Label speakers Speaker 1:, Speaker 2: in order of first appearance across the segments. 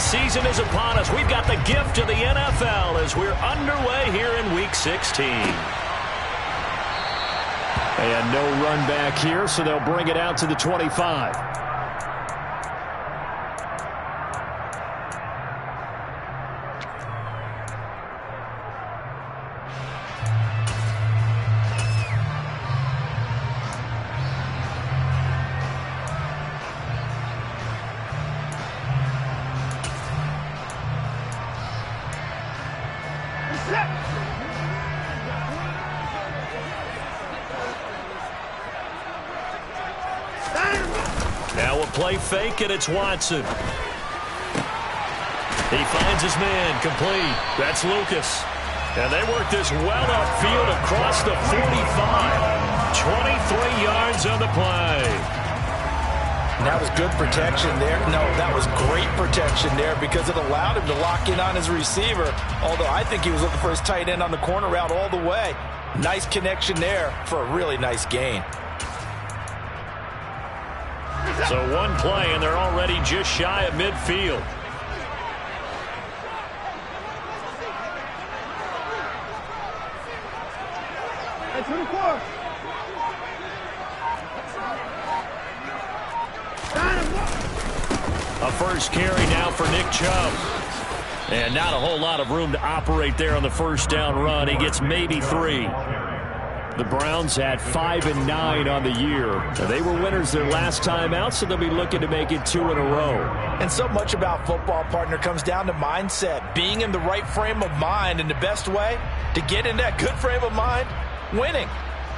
Speaker 1: season is upon us. We've got the gift of the NFL as we're underway here in Week 16.
Speaker 2: And no run back here, so they'll bring it out to the 25.
Speaker 1: Now a play fake, and it's Watson. He finds his man, complete. That's Lucas. And they work this well upfield across the 45. 23 yards on the play.
Speaker 3: And that was good protection there. No, that was great protection there because it allowed him to lock in on his receiver, although I think he was looking for his tight end on the corner route all the way. Nice connection there for a really nice gain.
Speaker 1: So one play, and they're already just shy of midfield. A first carry now for Nick Chubb. And not a whole lot of room to operate there on the first down run. He gets maybe 3. The Browns had 5 and 9 on the year. They were winners their last time out, so they'll be looking to make it 2 in a row.
Speaker 3: And so much about football, partner, comes down to mindset. Being in the right frame of mind, and the best way to get in that good frame of mind, winning.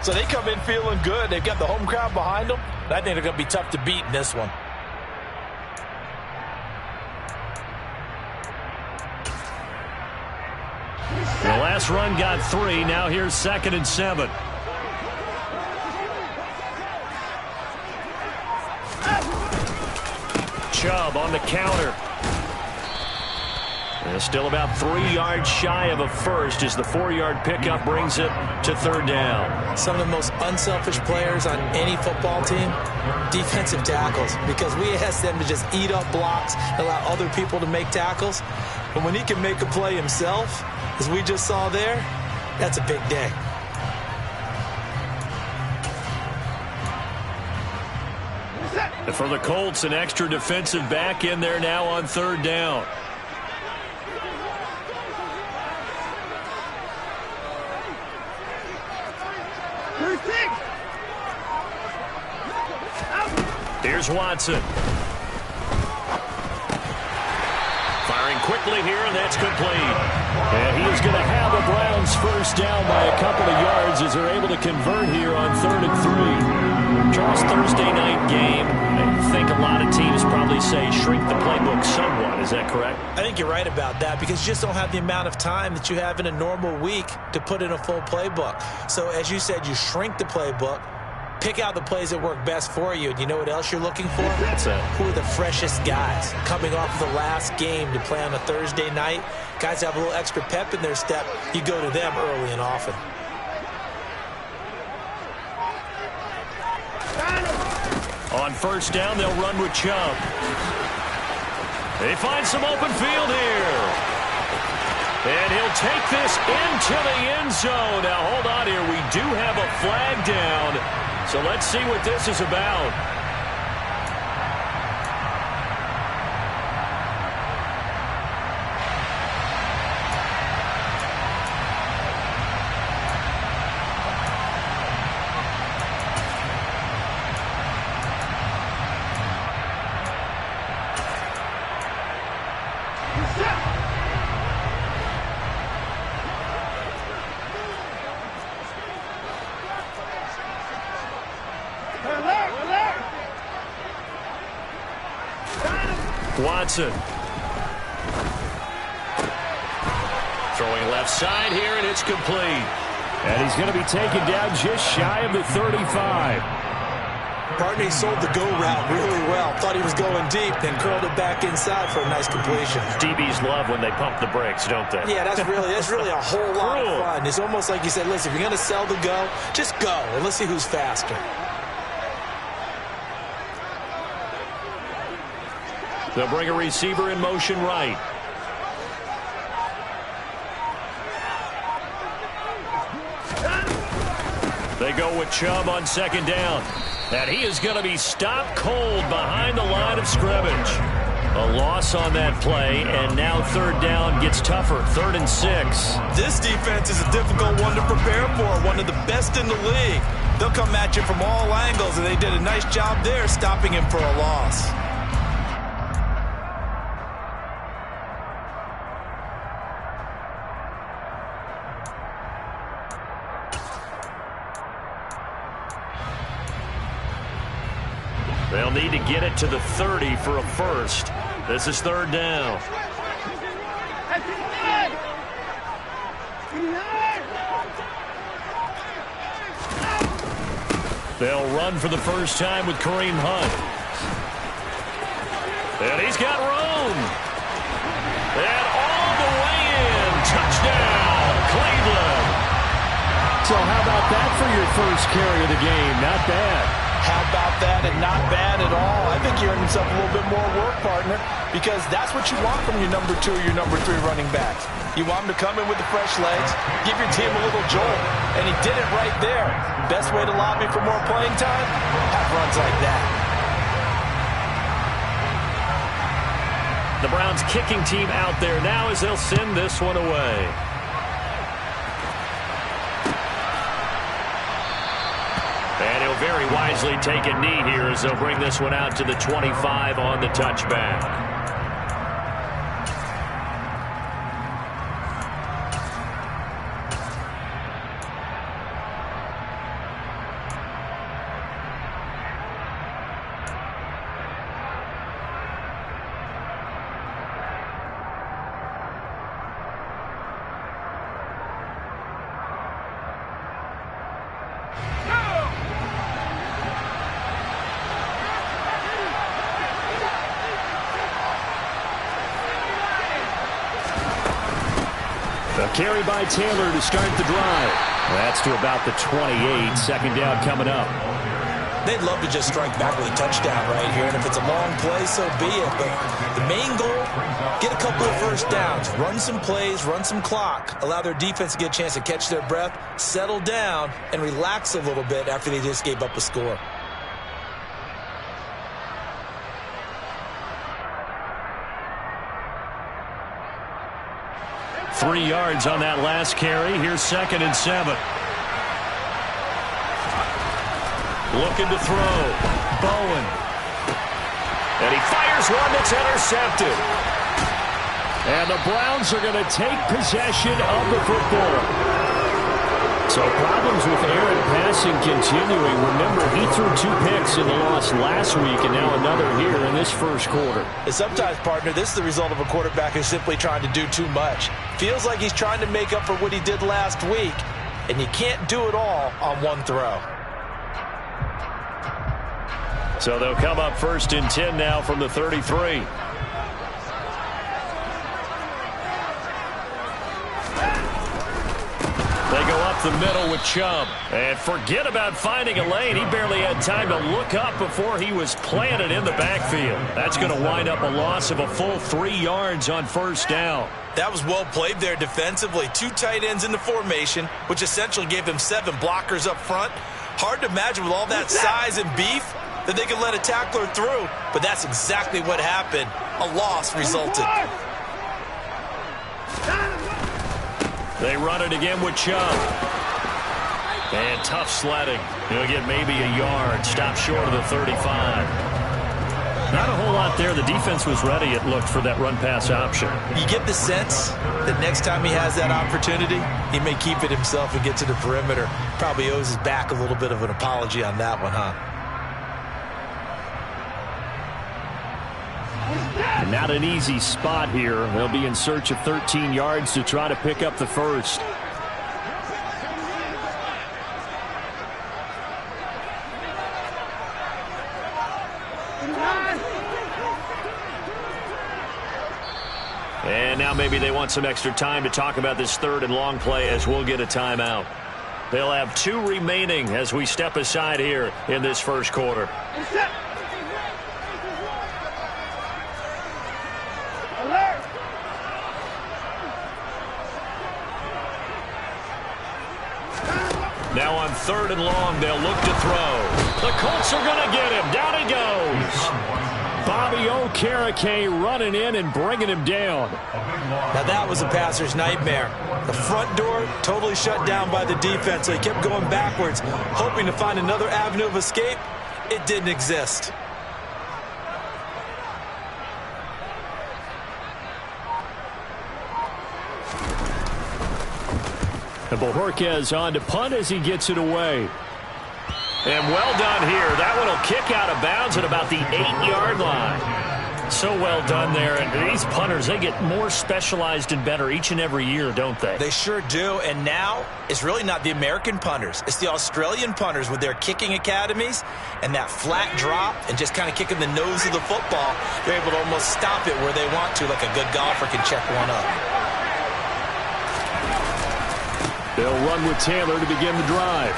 Speaker 3: So they come in feeling good. They've got the home crowd behind them. And I think they're going to be tough to beat in this one.
Speaker 1: The last run got 3. Now here's 2nd and 7. Chubb on the counter. And still about 3 yards shy of a first as the 4-yard pickup brings it to 3rd down.
Speaker 4: Some of the most unselfish players on any football team, defensive tackles, because we ask them to just eat up blocks, allow other people to make tackles. But when he can make a play himself, as we just saw there, that's a big day.
Speaker 1: And for the Colts, an extra defensive back in there now on 3rd down. Here's Watson. Firing quickly here, and that's complete. And he is going to have the Browns first down by a couple of yards as they're able to convert here on 3rd and 3. Charles, Thursday night game. I think a lot of teams probably say shrink the playbook somewhat. Is that correct?
Speaker 4: I think you're right about that because you just don't have the amount of time that you have in a normal week to put in a full playbook. So as you said, you shrink the playbook. Pick out the plays that work best for you. And you know what else you're looking for?
Speaker 1: What's that?
Speaker 4: Who are the freshest guys coming off of the last game to play on a Thursday night? Guys have a little extra pep in their step. You go to them early and often.
Speaker 1: On first down, they'll run with Chubb. They find some open field here. And he'll take this into the end zone. Now, hold on here. We do have a flag down. So let's see what this is about. Watson. Throwing left side here, and it's complete.
Speaker 2: And he's going to be taken down just shy of the 35.
Speaker 4: Partney sold the go route really well. Thought he was going deep, then curled it back inside for a nice completion.
Speaker 1: DBs love when they pump the brakes, don't they?
Speaker 4: Yeah, that's really a whole lot of fun. It's almost like you said, listen, if you're going to sell the go, just go, and let's see who's faster.
Speaker 1: They'll bring a receiver in motion right. They go with Chubb on second down. And he is going to be stopped cold behind the line of scrimmage. A loss on that play, and now third down gets tougher. 3rd and 6.
Speaker 3: This defense is a difficult one to prepare for, one of the best in the league. They'll come at you from all angles, and they did a nice job there stopping him for a loss.
Speaker 1: They'll need to get it to the 30 for a first. This is third down. They'll run for the first time with Kareem Hunt. And he's got room. And all the way in. Touchdown, Cleveland.
Speaker 2: So how about that for your first carry of the game? Not bad.
Speaker 3: How about that, and not bad at all. I think you earned himself a little bit more work, partner, because that's what you want from your number 2 or your number 3 running backs. You want him to come in with the fresh legs, give your team a little jolt, and he did it right there. Best way to lobby for more playing time? Have runs like that.
Speaker 1: The Browns kicking team out there now as they'll send this one away. And he'll very wisely take a knee here as they'll bring this one out to the 25 on the touchback.
Speaker 2: A carry by Taylor to start the drive. That's to about the 28. Second down coming up.
Speaker 4: They'd love to just strike back with a touchdown right here, and if it's a long play, so be it. But the main goal, get a couple of first downs, run some plays, run some clock, allow their defense to get a chance to catch their breath, settle down, and relax a little bit after they just gave up a score.
Speaker 1: Three yards on that last carry. Here's 2nd and 7. Looking to throw. Bowen. And he fires one that's intercepted. And the Browns are going to take possession of the football. So problems with Aaron passing continuing. Remember, he threw 2 picks in the loss last week and now another here in this first quarter.
Speaker 3: And sometimes, partner, this is the result of a quarterback who's simply trying to do too much. Feels like he's trying to make up for what he did last week, and you can't do it all on one throw.
Speaker 1: So they'll come up 1st and 10 now from the 33. They go up the middle with Chubb. And forget about finding a lane. He barely had time to look up before he was planted in the backfield. That's going to wind up a loss of a full 3 yards on first down.
Speaker 3: That was well played there defensively. 2 tight ends in the formation, which essentially gave them 7 blockers up front. Hard to imagine with all that size and beef that they could let a tackler through, but that's exactly what happened. A loss resulted.
Speaker 1: They run it again with Chubb. And tough sledding. He'll get maybe a yard. Stop short of the 35. Not a whole lot there. The defense was ready, it looked, for that run-pass option.
Speaker 3: You get the sense that next time he has that opportunity, he may keep it himself and get to the perimeter. Probably owes his back a little bit of an apology on that one, huh?
Speaker 2: Not an easy spot here. They'll be in search of 13 yards to try to pick up the first.
Speaker 1: And now maybe they want some extra time to talk about this 3rd and long play as we'll get a timeout. They'll have 2 remaining as we step aside here in this first quarter.
Speaker 2: Now on 3rd and long, they'll look to throw. The Colts are going to get him. Down he goes. Bobby wk16 running in and bringing him down.
Speaker 4: Now that was a passer's nightmare. The front door totally shut down by the defense, so he kept going backwards, hoping to find another avenue of escape. It didn't exist.
Speaker 2: And Bojorquez on to punt as he gets it away. And well done here. That one will kick out of bounds at about the 8-yard line.
Speaker 1: So well done there. And these punters, they get more specialized and better each and every year, don't they?
Speaker 3: They sure do. And now it's really not the American punters. It's the Australian punters with their kicking academies and that flat drop and just kind of kicking the nose of the football. They're able to almost stop it where they want to, like a good golfer can check one up.
Speaker 2: They'll run with Taylor to begin the drive.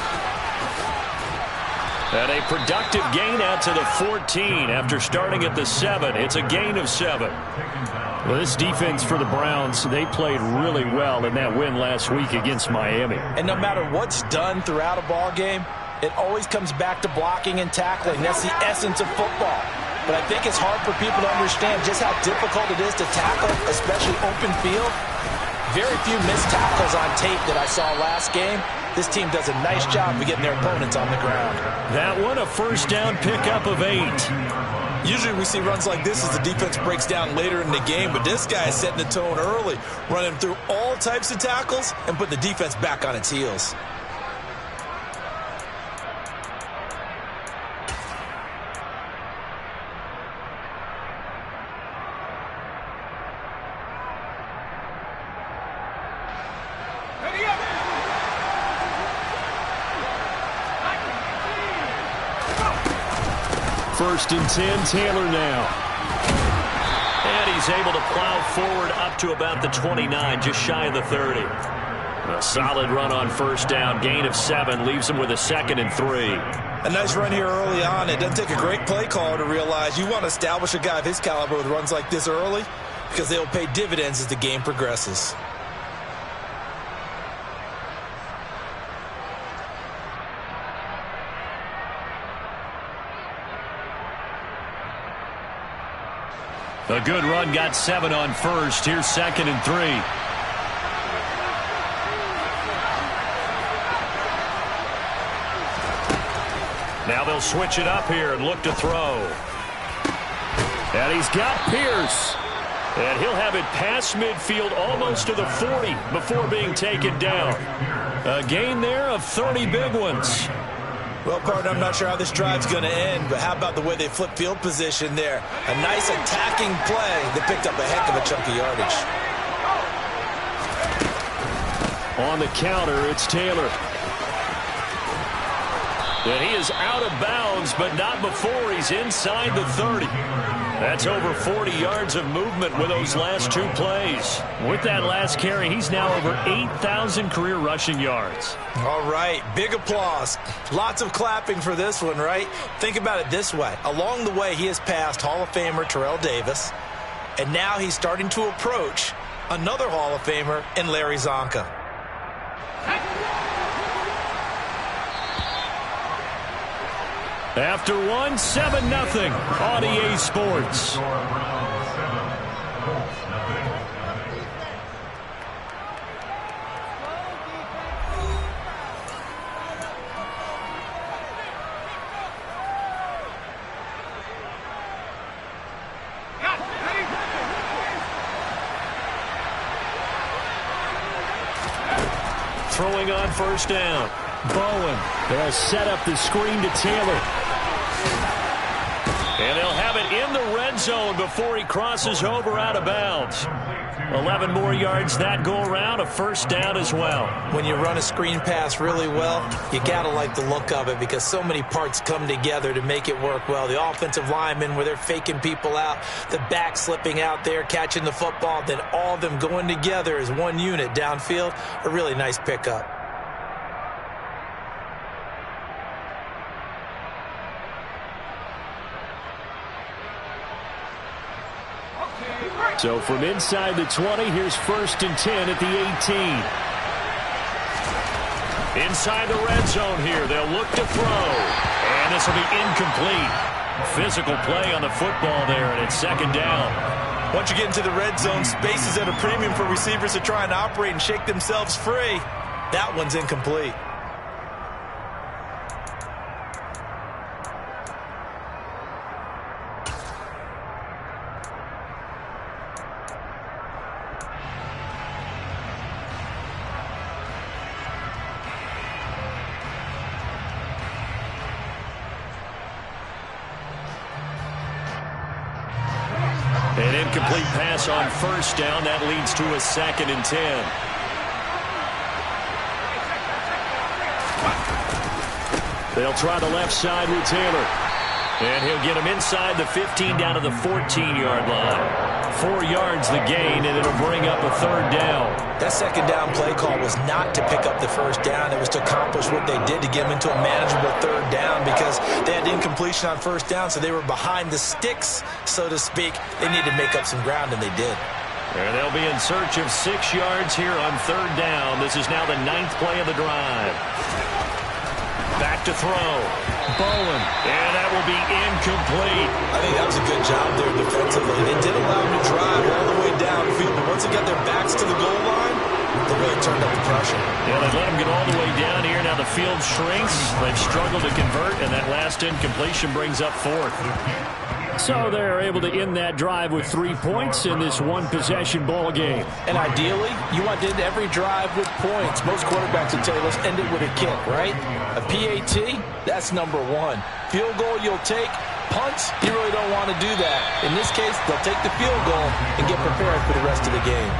Speaker 2: And a productive gain out to the 14 after starting at the 7. It's a gain of 7.
Speaker 1: Well, this defense for the Browns, they played really well in that win last week against Miami.
Speaker 3: And no matter what's done throughout a ball game, it always comes back to blocking and tackling. That's the essence of football. But I think it's hard for people to understand just how difficult it is to tackle, especially open field. Very few missed tackles on tape that I saw last game. This team does a nice job of getting their opponents on the ground.
Speaker 1: That one, a first down pickup of 8.
Speaker 3: Usually we see runs like this as the defense breaks down later in the game, but this guy is setting the tone early, running through all types of tackles and put the defense back on its heels.
Speaker 2: First and 10, Taylor now.
Speaker 1: And he's able to plow forward up to about the 29, just shy of the 30.
Speaker 2: A solid run on first down. Gain of 7 leaves him with a 2nd and 3.
Speaker 3: A nice run here early on. It doesn't take a great play caller to realize you want to establish a guy of his caliber with runs like this early because they will pay dividends as the game progresses.
Speaker 1: A good run, got 7 on first. Here's 2nd and 3. Now they'll switch it up here and look to throw. And he's got Pierce. And he'll have it past midfield almost to the 40 before being taken down. A gain there of 30 big ones.
Speaker 3: Well, partner, I'm not sure how this drive's going to end, but how about the way they flip field position there? A nice attacking play that picked up a heck of a chunk of yardage.
Speaker 2: On the counter, it's Taylor.
Speaker 1: And he is out of bounds, but not before he's inside the 30. That's over 40 yards of movement with those last 2 plays. With that last carry, he's now over 8,000 career rushing yards.
Speaker 3: All right, big applause. Lots of clapping for this one, right? Think about it this way. Along the way, he has passed Hall of Famer Terrell Davis, and now he's starting to approach another Hall of Famer in Larry Zonka.
Speaker 1: After 1, 7-0 on EA Sports. Throwing on first down.
Speaker 2: Bowen. They'll set up the screen to Taylor.
Speaker 1: And they'll have it in the red zone before he crosses over out of bounds. 11 more yards that go around, a first down as well.
Speaker 4: When you run a screen pass really well, you got to like the look of it because so many parts come together to make it work well. The offensive linemen where they're faking people out, the back slipping out there, catching the football, then all of them going together as one unit downfield. A really nice pickup.
Speaker 2: So from inside the 20, here's 1st and 10 at the 18. Inside the red zone here. They'll look to throw. And this will be incomplete. Physical play on the football there, and it's second down.
Speaker 3: Once you get into the red zone, space is at a premium for receivers to try and operate and shake themselves free. That one's incomplete.
Speaker 2: An incomplete pass on first down. That leads to a 2nd and 10. They'll try the left side with Taylor. And he'll get him inside the 15 down to the 14-yard line. 4 yards the gain, and it'll bring up a 3rd down.
Speaker 3: That second down play call was not to pick up the first down. It was to accomplish what they did to get them into a manageable 3rd down because they had incompletion on first down, so they were behind the sticks, so to speak. They needed to make up some ground, and they did.
Speaker 2: And they'll be in search of 6 yards here on 3rd down. This is now the 9th play of the drive. Back to throw. Bowen. And that will be incomplete.
Speaker 3: I think that was a good job there defensively. They did allow them to drive all the way downfield, but once they got their backs to the goal line, they really turned up the pressure.
Speaker 2: Yeah, they let them get all the way down here. Now the field shrinks. They've struggled to convert, and that last incompletion brings up 4th.
Speaker 1: So they're able to end that drive with 3 points in this one-possession ball game.
Speaker 3: And ideally, you want to end every drive with points. Most quarterbacks would tell you, let's end it with a kick, right? A PAT, that's number 1. Field goal you'll take. Punts, you really don't want to do that. In this case, they'll take the field goal and get prepared for the rest of the game.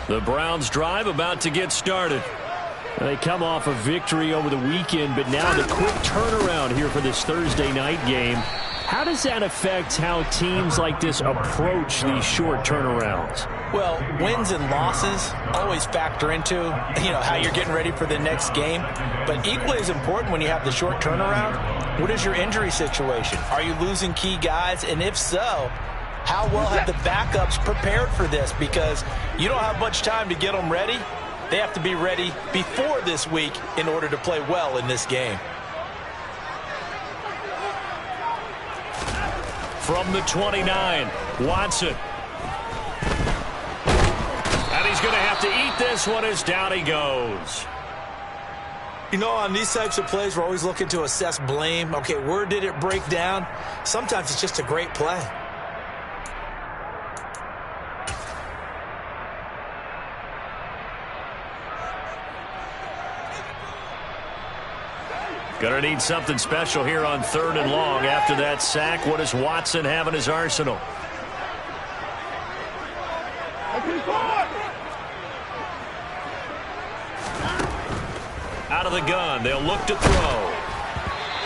Speaker 2: The Browns drive about to get started.
Speaker 1: They come off a victory over the weekend, but now the quick turnaround here for this Thursday night game. How does that affect how teams like this approach these short turnarounds?
Speaker 3: Well, wins and losses always factor into, how you're getting ready for the next game. But equally as important when you have the short turnaround, what is your injury situation? Are you losing key guys? And if so, how well have the backups prepared for this? Because you don't have much time to get them ready. They have to be ready before this week in order to play well in this game.
Speaker 2: From the 29, Watson. And he's going to have to eat this one as down he goes.
Speaker 3: On these types of plays, we're always looking to assess blame. Okay, where did it break down? Sometimes it's just a great play.
Speaker 2: Going to need something special here on 3rd and long. After that sack, what does Watson have in his arsenal? Out of the gun, they'll look to throw.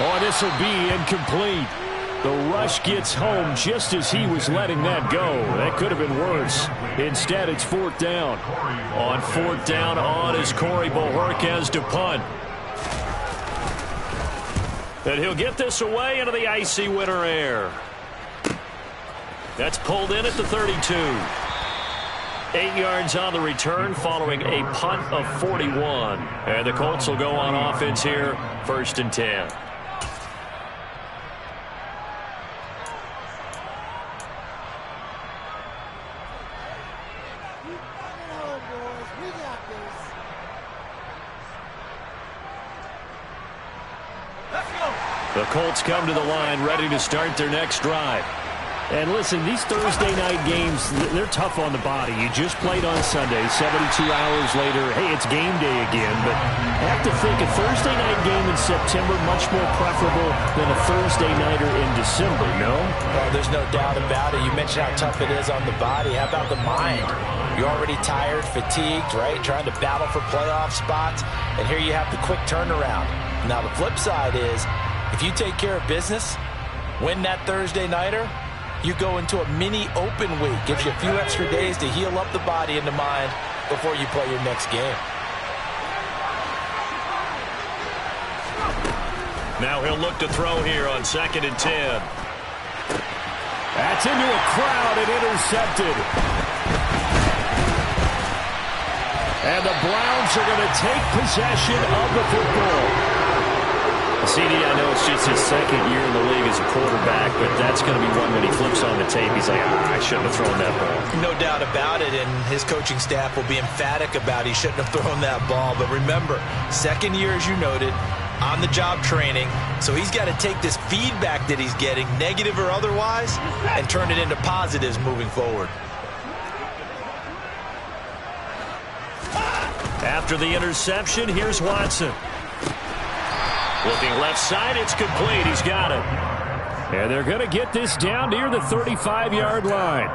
Speaker 1: Oh, this will be incomplete. The rush gets home just as he was letting that go. That could have been worse. Instead, it's 4th down.
Speaker 2: On 4th down, on is Corey Bojorquez to punt. And he'll get this away into the icy winter air. That's pulled in at the 32. 8 yards on the return following a punt of 41. And the Colts will go on offense here, 1st and 10. The Colts come to the line ready to start their next drive.
Speaker 1: And listen, these Thursday night games, they're tough on the body. You just played on Sunday, 72 hours later, hey, it's game day again. But I have to think a Thursday night game in September much more preferable than a Thursday nighter in December, no?
Speaker 3: Well, there's no doubt about it. You mentioned how tough it is on the body. How about the mind? You're already tired, fatigued, right? Trying to battle for playoff spots. And here you have the quick turnaround. Now, the flip side is, if you take care of business, win that Thursday nighter, you go into a mini open week. Gives you a few extra days to heal up the body and the mind before you play your next game.
Speaker 2: Now he'll look to throw here on 2nd and 10.
Speaker 1: That's into a crowd and intercepted. And the Browns are going to take possession of the football.
Speaker 2: CD, I know it's just his 2nd year in the league as a quarterback, but that's going to be one when he flips on the tape. He's like, I shouldn't have thrown that ball.
Speaker 3: No doubt about it, and his coaching staff will be emphatic about he shouldn't have thrown that ball. But remember, 2nd year, as you noted, on-the-job training, so he's got to take this feedback that he's getting, negative or otherwise, and turn it into positives moving forward.
Speaker 2: After the interception, here's Watson. Looking left side, it's complete. He's got it.
Speaker 1: And they're going to get this down near the 35-yard line.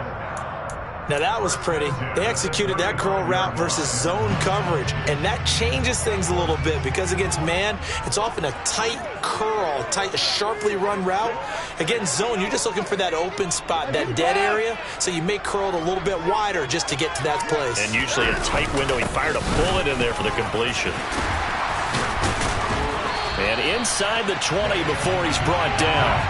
Speaker 3: Now that was pretty. They executed that curl route versus zone coverage, and that changes things a little bit because against man, it's often a tight curl, tight, sharply run route. Against zone, you're just looking for that open spot, that dead area, so you may curl it a little bit wider just to get to that place.
Speaker 2: And usually a tight window. He fired a bullet in there for the completion. And inside the 20 before he's brought down.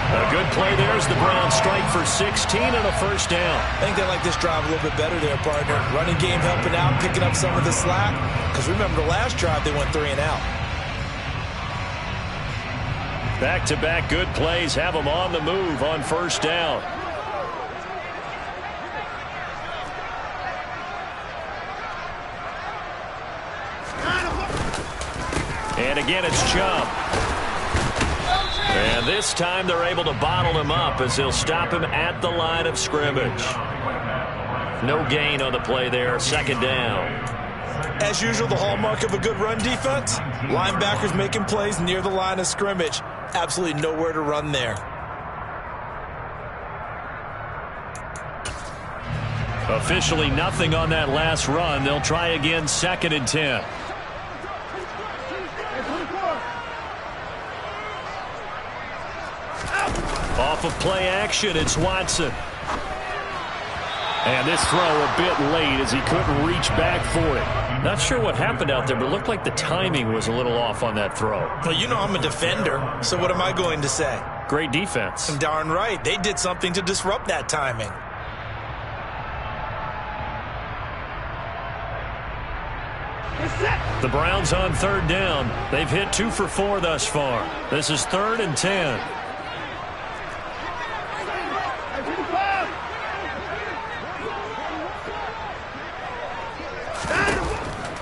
Speaker 2: A good play there as the Browns strike for 16 and a first down.
Speaker 3: I think they like this drive a little bit better there, partner. Running game helping out, picking up some of the slack. Because remember the last drive, they went 3 and out.
Speaker 2: Back-to-back good plays have them on the move on first down. And again, it's Chubb. And this time they're able to bottle him up as they'll stop him at the line of scrimmage. No gain on the play there, 2nd down.
Speaker 3: As usual, the hallmark of a good run defense, linebackers making plays near the line of scrimmage. Absolutely nowhere to run there.
Speaker 2: Officially nothing on that last run. They'll try again, 2nd and 10. Off of play action, it's Watson.
Speaker 1: And this throw a bit late as he couldn't reach back for it.
Speaker 2: Not sure what happened out there, but it looked like the timing was a little off on that throw.
Speaker 3: Well, you know I'm a defender, so what am I going to say?
Speaker 2: Great defense.
Speaker 3: Darn right. They did something to disrupt that timing.
Speaker 2: The Browns on 3rd down. They've hit 2 for 4 thus far. This is 3rd and 10.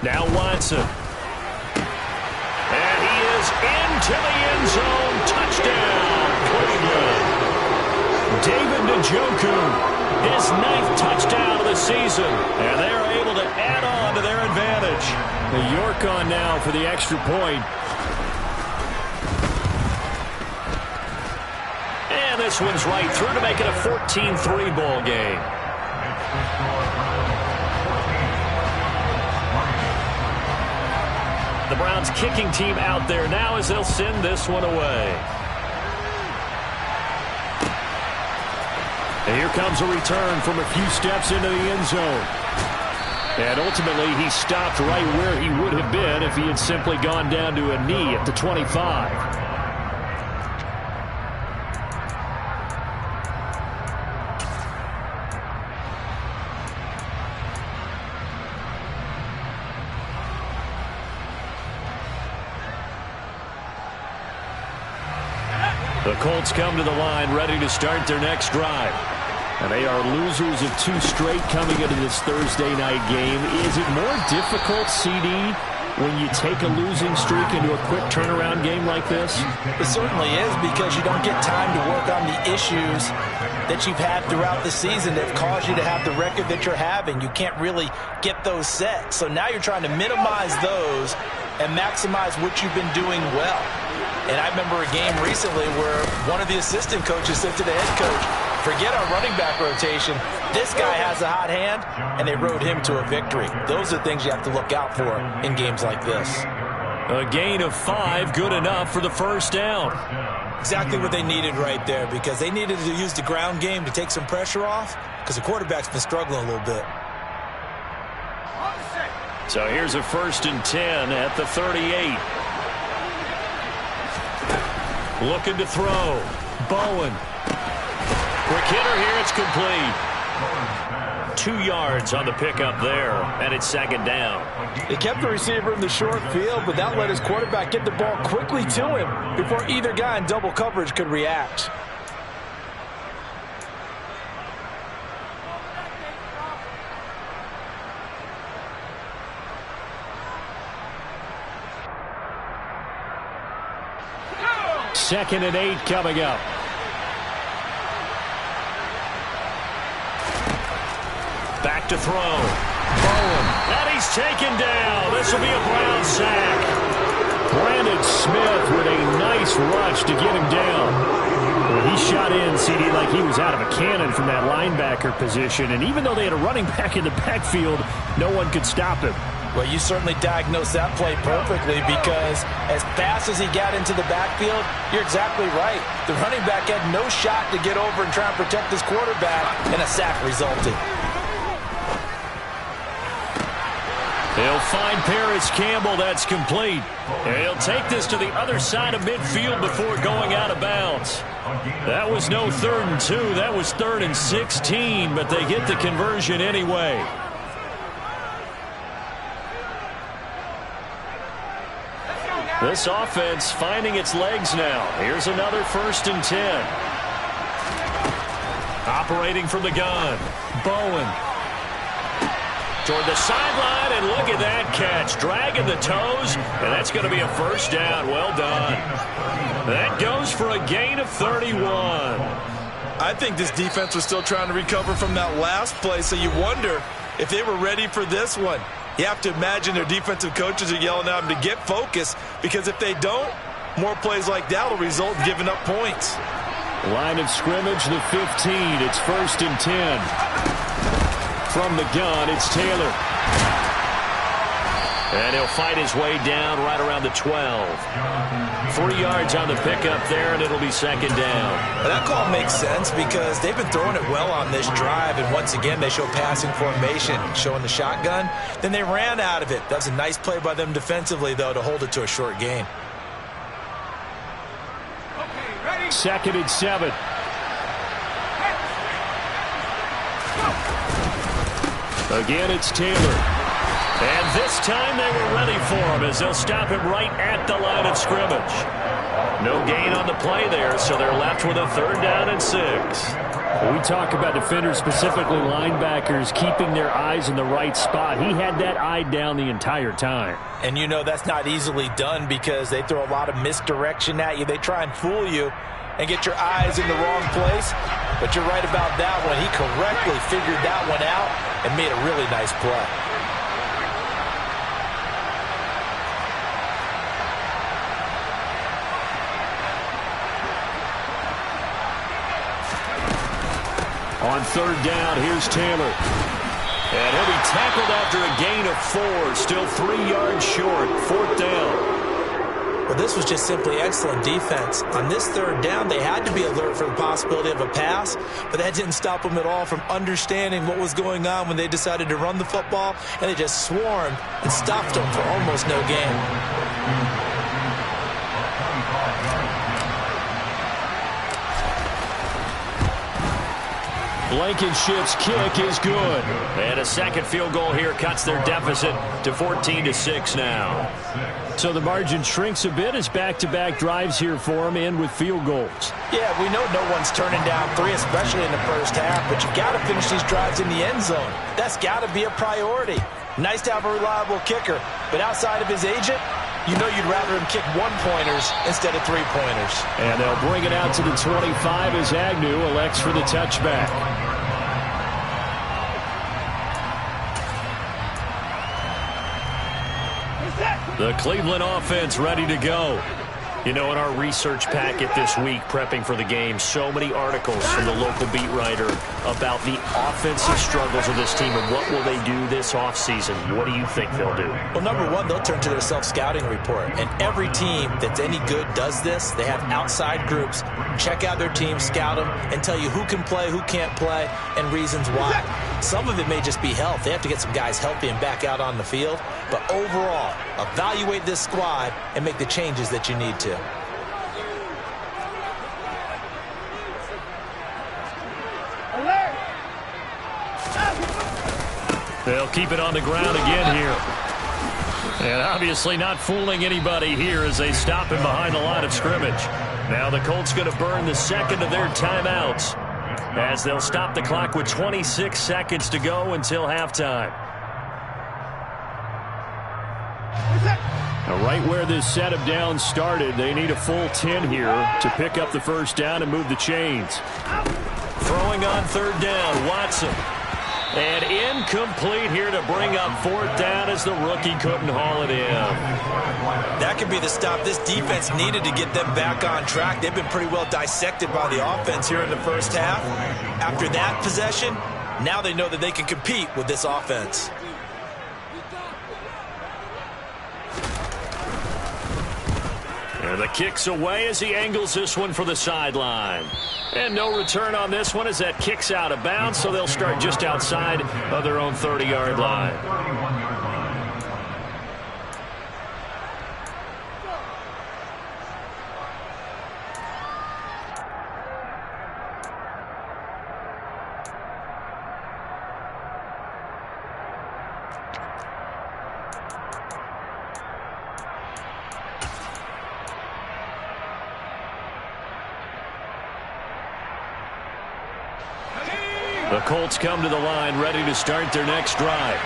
Speaker 2: Now Watson. And he is into the end zone. Touchdown, Cleveland. David Njoku, his 9th touchdown of the season. And they're able to add on to their advantage.
Speaker 1: The York on now for the extra point.
Speaker 2: And this one's right through to make it a 14-3 ball game. The Browns kicking team out there now as they'll send this one away.
Speaker 1: And here comes a return from a few steps into the end zone. And ultimately, he stopped right where he would have been if he had simply gone down to a knee at the 25.
Speaker 2: The Colts come to the line ready to start their next drive.
Speaker 1: And they are losers of 2 straight coming into this Thursday night game. Is it more difficult, CD, when you take a losing streak into a quick turnaround game like this?
Speaker 3: It certainly is, because you don't get time to work on the issues that you've had throughout the season that have caused you to have the record that you're having. You can't really get those set. So now you're trying to minimize those and maximize what you've been doing well. And I remember a game recently where one of the assistant coaches said to the head coach, forget our running back rotation. This guy has a hot hand, and they rode him to a victory. Those are things you have to look out for in games like this.
Speaker 1: A gain of 5, good enough for the first down.
Speaker 4: Exactly what they needed right there, because they needed to use the ground game to take some pressure off, because the quarterback's been struggling a little bit.
Speaker 1: So here's a 1st and 10 at the 38. Looking to throw. Bowen. Quick hitter here. It's complete. 2 yards on the pickup there, and it's 2nd down.
Speaker 3: They kept the receiver in the short field, but that let his quarterback get the ball quickly to him before either guy in double coverage could react.
Speaker 1: Second and 8 coming up. Back to throw. Bowen. And he's taken down. This will be a Brown sack. Brandon Smith with a nice rush to get him down. Well, he shot in, CD, like he was out of a cannon from that linebacker position. And even though they had a running back in the backfield, no one could stop him.
Speaker 3: Well, you certainly diagnosed that play perfectly, because as fast as he got into the backfield, you're exactly right. The running back had no shot to get over and try and protect his quarterback, and a sack resulted.
Speaker 1: He'll find Paris Campbell. That's complete. And he'll take this to the other side of midfield before going out of bounds. That was no 3rd and 2. That was 3rd and 16, but they get the conversion anyway. This offense finding its legs now. Here's another 1st and 10. Operating from the gun. Bowen. Toward the sideline, and look at that catch. Dragging the toes, and that's going to be a 1st down. Well done. That goes for a gain of 31.
Speaker 3: I think this defense was still trying to recover from that last play, so you wonder if they were ready for this one. You have to imagine their defensive coaches are yelling at them to get focused, because if they don't, more plays like that will result in giving up points.
Speaker 1: Line of scrimmage, the 15. It's 1st and 10. From the gun, it's Taylor. And he'll fight his way down right around the 12. 3 yards on the pickup there, and it'll be 2nd down.
Speaker 4: Well, that call makes sense, because they've been throwing it well on this drive, and once again they show passing formation, showing the shotgun. Then they ran out of it. That was a nice play by them defensively, though, to hold it to a short gain.
Speaker 1: 2nd and 7. Again, it's Taylor. And this time they were ready for him, as they'll stop him right at the line of scrimmage. No gain on the play there, so they're left with a 3rd down and 6. We talk about defenders, specifically linebackers, keeping their eyes in the right spot. He had that eye down the entire time.
Speaker 3: And you know that's not easily done, because they throw a lot of misdirection at you. They try and fool you and get your eyes in the wrong place. But you're right about that one. He correctly figured that one out and made a really nice play.
Speaker 1: On 3rd down, here's Taylor. And he'll be tackled after a gain of 4. Still 3 yards short. 4th down.
Speaker 4: Well, this was just simply excellent defense. On this 3rd down, they had to be alert for the possibility of a pass, but that didn't stop them at all from understanding what was going on when they decided to run the football, and they just swarmed and stopped them for almost no gain.
Speaker 1: Blankenship's kick is good. And a 2nd field goal here cuts their deficit to 14-6 now. So the margin shrinks a bit as back-to-back drives here for them, end with field goals.
Speaker 3: Yeah, we know no one's turning down 3, especially in the first half, but you've got to finish these drives in the end zone. That's got to be a priority. Nice to have a reliable kicker, but outside of his agent, you know you'd rather him kick 1-pointers instead of 3-pointers.
Speaker 1: And they'll bring it out to the 25 as Agnew elects for the touchback. The Cleveland offense ready to go.
Speaker 2: You know, in our research packet this week, prepping for the game, so many articles from the local beat writer about the offensive struggles of this team and what will they do this offseason. What do you think they'll do?
Speaker 4: Well, number one, they'll turn to their self-scouting report. And every team that's any good does this. They have outside groups. Check out their team, scout them, and tell you who can play, who can't play, and reasons why. Some of it may just be health. They have to get some guys healthy and back out on the field. But overall, evaluate this squad and make the changes that you need to.
Speaker 2: They'll keep it on the ground again here. And obviously not fooling anybody here as they stop him behind the line of scrimmage. Now the Colts going to burn the second of their timeouts as they'll stop the clock with 26 seconds to go until halftime.
Speaker 1: Now, right where this set of downs started, they need a full 10 here to pick up the first down and move the chains.
Speaker 2: Throwing on third down, Watson. And incomplete here to bring up fourth down as the rookie couldn't haul it in.
Speaker 4: That could be the stop this defense needed to get them back on track. They've been pretty well dissected by the offense here in the first half. After that possession, now they know that they can compete with this offense.
Speaker 2: And the kick's away as he angles this one for the sideline. And no return on this one as that kick's out of bounds, so they'll start just outside of their own 30-yard line. The Colts come to the line ready to start their next drive.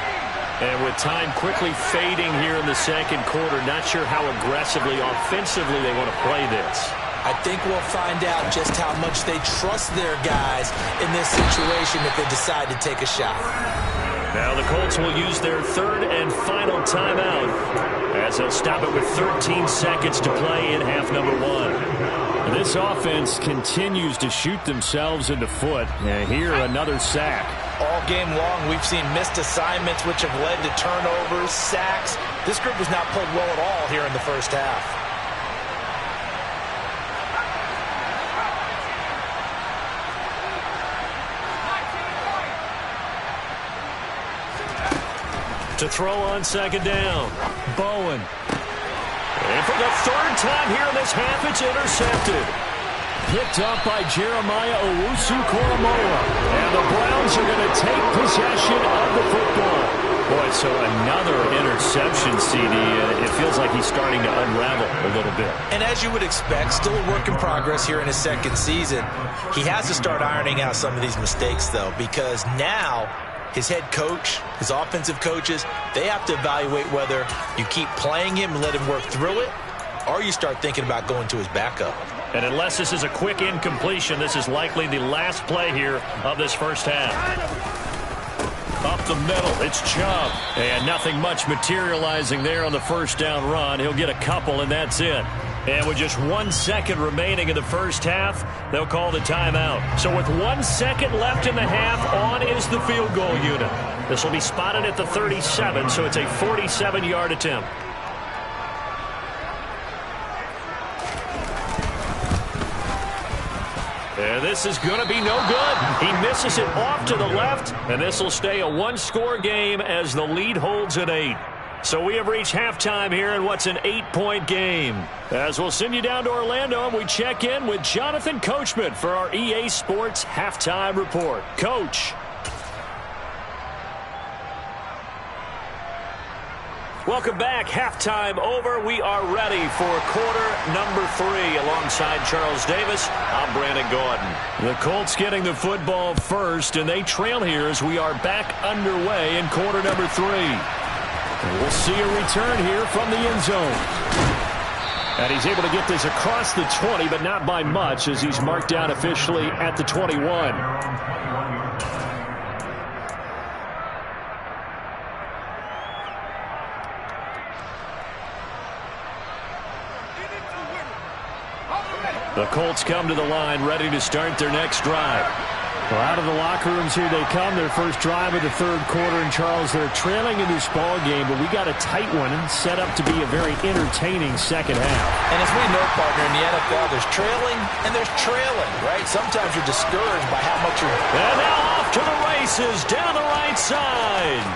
Speaker 2: And with time quickly fading here in the second quarter, not sure how aggressively, offensively they want to play this.
Speaker 4: I think we'll find out just how much they trust their guys in this situation if they decide to take a shot.
Speaker 2: Now the Colts will use their third and final timeout as they'll stop it with 13 seconds to play in half number one.
Speaker 1: This offense continues to shoot themselves in the foot. And here, another sack.
Speaker 3: All game long, we've seen missed assignments which have led to turnovers, sacks. This group has not played well at all here in the first half.
Speaker 2: To throw on second down, Bowen. And for the third time here in this half, it's intercepted.
Speaker 1: Picked up by Jeremiah Owusu-Koramoah. And the Browns are going to take possession of the football.
Speaker 2: Boy, so another interception, CD. It feels like he's starting to unravel a little bit.
Speaker 4: And as you would expect, still a work in progress here in his second season. He has to start ironing out some of these mistakes, though, because now his head coach, his offensive coaches, they have to evaluate whether you keep playing him and let him work through it, or you start thinking about going to his backup.
Speaker 2: And unless this is a quick incompletion, this is likely the last play here of this first half. Up the middle, it's Chubb. And nothing much materializing there on the first down run. He'll get a couple, and that's it. And with just 1 second remaining in the first half, they'll call the timeout. So with 1 second left in the half, on is the field goal unit. This will be spotted at the 37, so it's a 47-yard attempt. And this is going to be no good. He misses it off to the left, and this will stay a one-score game as the lead holds at 8. So we have reached halftime here in what's an 8-point game. As we'll send you down to Orlando, and we check in with Jonathan Coachman for our EA Sports Halftime Report. Coach. Welcome back. Halftime over. We are ready for quarter number 3. Alongside Charles Davis, I'm Brandon Gordon.
Speaker 1: The Colts getting the football first, and they trail here as we are back underway in quarter number 3. And we'll see a return here from the end zone. And he's able to get this across the 20, but not by much as he's marked down officially at the 21.
Speaker 2: The Colts come to the line, ready to start their next drive.
Speaker 1: Well, out of the locker rooms here they come. Their first drive of the third quarter. And, Charles, they're trailing in this ball game, but we got a tight one set up to be a very entertaining second half.
Speaker 3: And as we know, partner, in the NFL, there's trailing and there's trailing, right? Sometimes you're discouraged by how much you're...
Speaker 2: And now off to the races down the right side.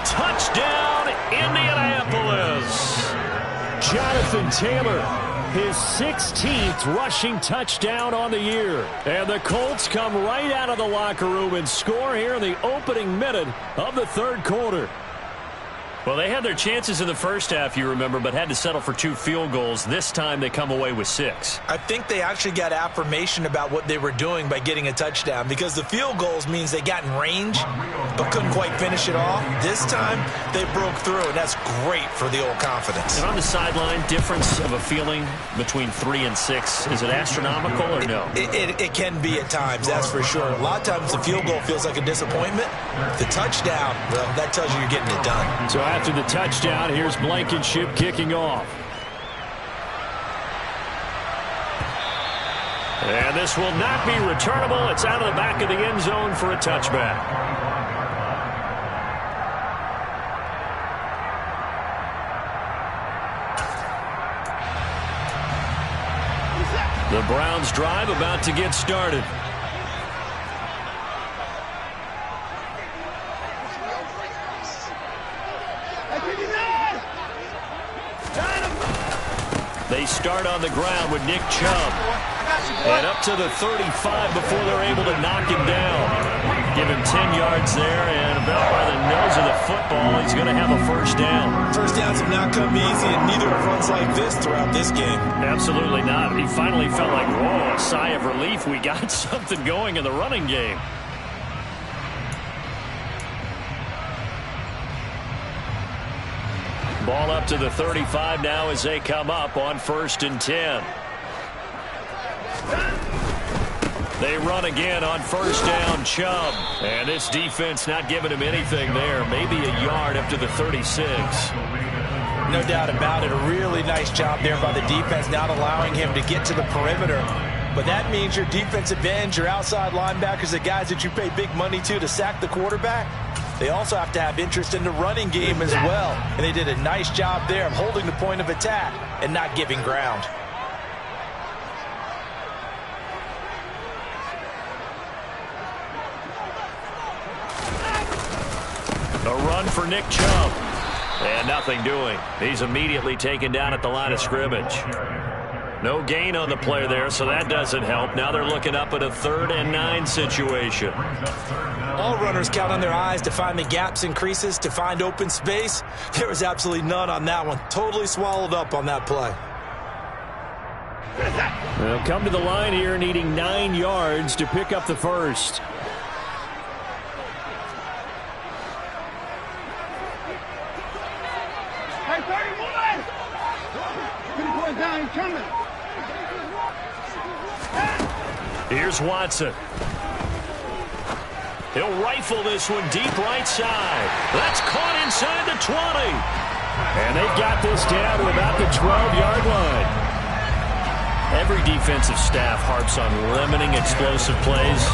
Speaker 2: Touchdown, Indianapolis.
Speaker 1: Jonathan Taylor, his 16th rushing touchdown on the year. And the Colts come right out of the locker room and score here in the opening minute of the third quarter.
Speaker 2: Well, they had their chances in the first half, you remember, but had to settle for 2 field goals. This time they come away with 6.
Speaker 4: I think they actually got affirmation about what they were doing by getting a touchdown, because the field goals means they got in range but couldn't quite finish it off. This time they broke through, and that's great for the old confidence.
Speaker 2: And on the sideline, difference of a feeling between 3 and 6, is it astronomical or no?
Speaker 4: It can be at times, that's for sure. A lot of times the field goal feels like a disappointment. The touchdown, well, that tells you you're getting it done.
Speaker 1: So after the touchdown, here's Blankenship kicking off.
Speaker 2: And this will not be returnable. It's out of the back of the end zone for a touchback. The Browns drive about to get started. They start on the ground with Nick Chubb. And up to the 35 before they're able to knock him down. Give him 10 yards there, and about by the nose of the football, he's going to have a first down.
Speaker 4: First downs have not come easy, and neither have runs like this throughout this game.
Speaker 2: Absolutely not. He finally felt like, whoa, a sigh of relief. We got something going in the running game. Ball up to the 35 now as they come up on 1st and 10. They run again on 1st down, Chubb. And this defense not giving him anything there. Maybe a yard up to the 36.
Speaker 3: No doubt about it. A really nice job there by the defense, not allowing him to get to the perimeter. But that means your defensive ends, your outside linebackers, the guys that you pay big money to sack the quarterback, they also have to have interest in the running game as well. And they did a nice job there of holding the point of attack and not giving ground.
Speaker 2: A run for Nick Chubb. And nothing doing. He's immediately taken down at the line of scrimmage. No gain on the play there, so that doesn't help. Now they're looking up at a 3rd and 9 situation.
Speaker 4: All runners count on their eyes to find the gaps and creases, to find open space. There was absolutely none on that one. Totally swallowed up on that play.
Speaker 1: They'll come to the line here needing 9 yards to pick up the first.
Speaker 5: Hey, 31! 3 down, he's coming.
Speaker 2: Here's Watson. He'll rifle this one deep right side. That's caught inside the 20.
Speaker 1: And they've got this down to about the 12-yard line.
Speaker 2: Every defensive staff harps on limiting explosive plays.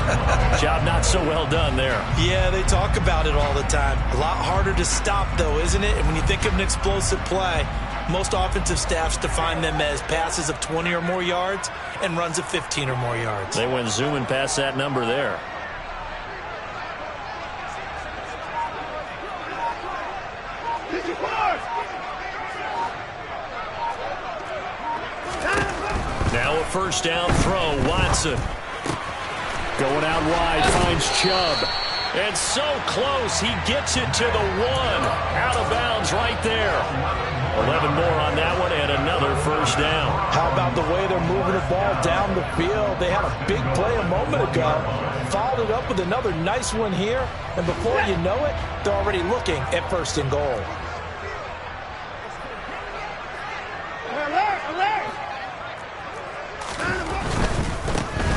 Speaker 2: Job not so well done there.
Speaker 4: Yeah, they talk about it all the time. A lot harder to stop, though, isn't it? And when you think of an explosive play, most offensive staffs define them as passes of 20 or more yards and runs of 15 or more yards.
Speaker 2: They went zooming past that number there. Now a 1st down throw, Watson.
Speaker 1: Going out wide, finds Chubb.
Speaker 2: And so close, he gets it to the 1. Out of bounds right there. 11 more on that one and another 1st down.
Speaker 3: How about the way they're moving the ball down the field? They had a big play a moment ago. Followed it up with another nice one here. And before you know it, they're already looking at 1st and goal.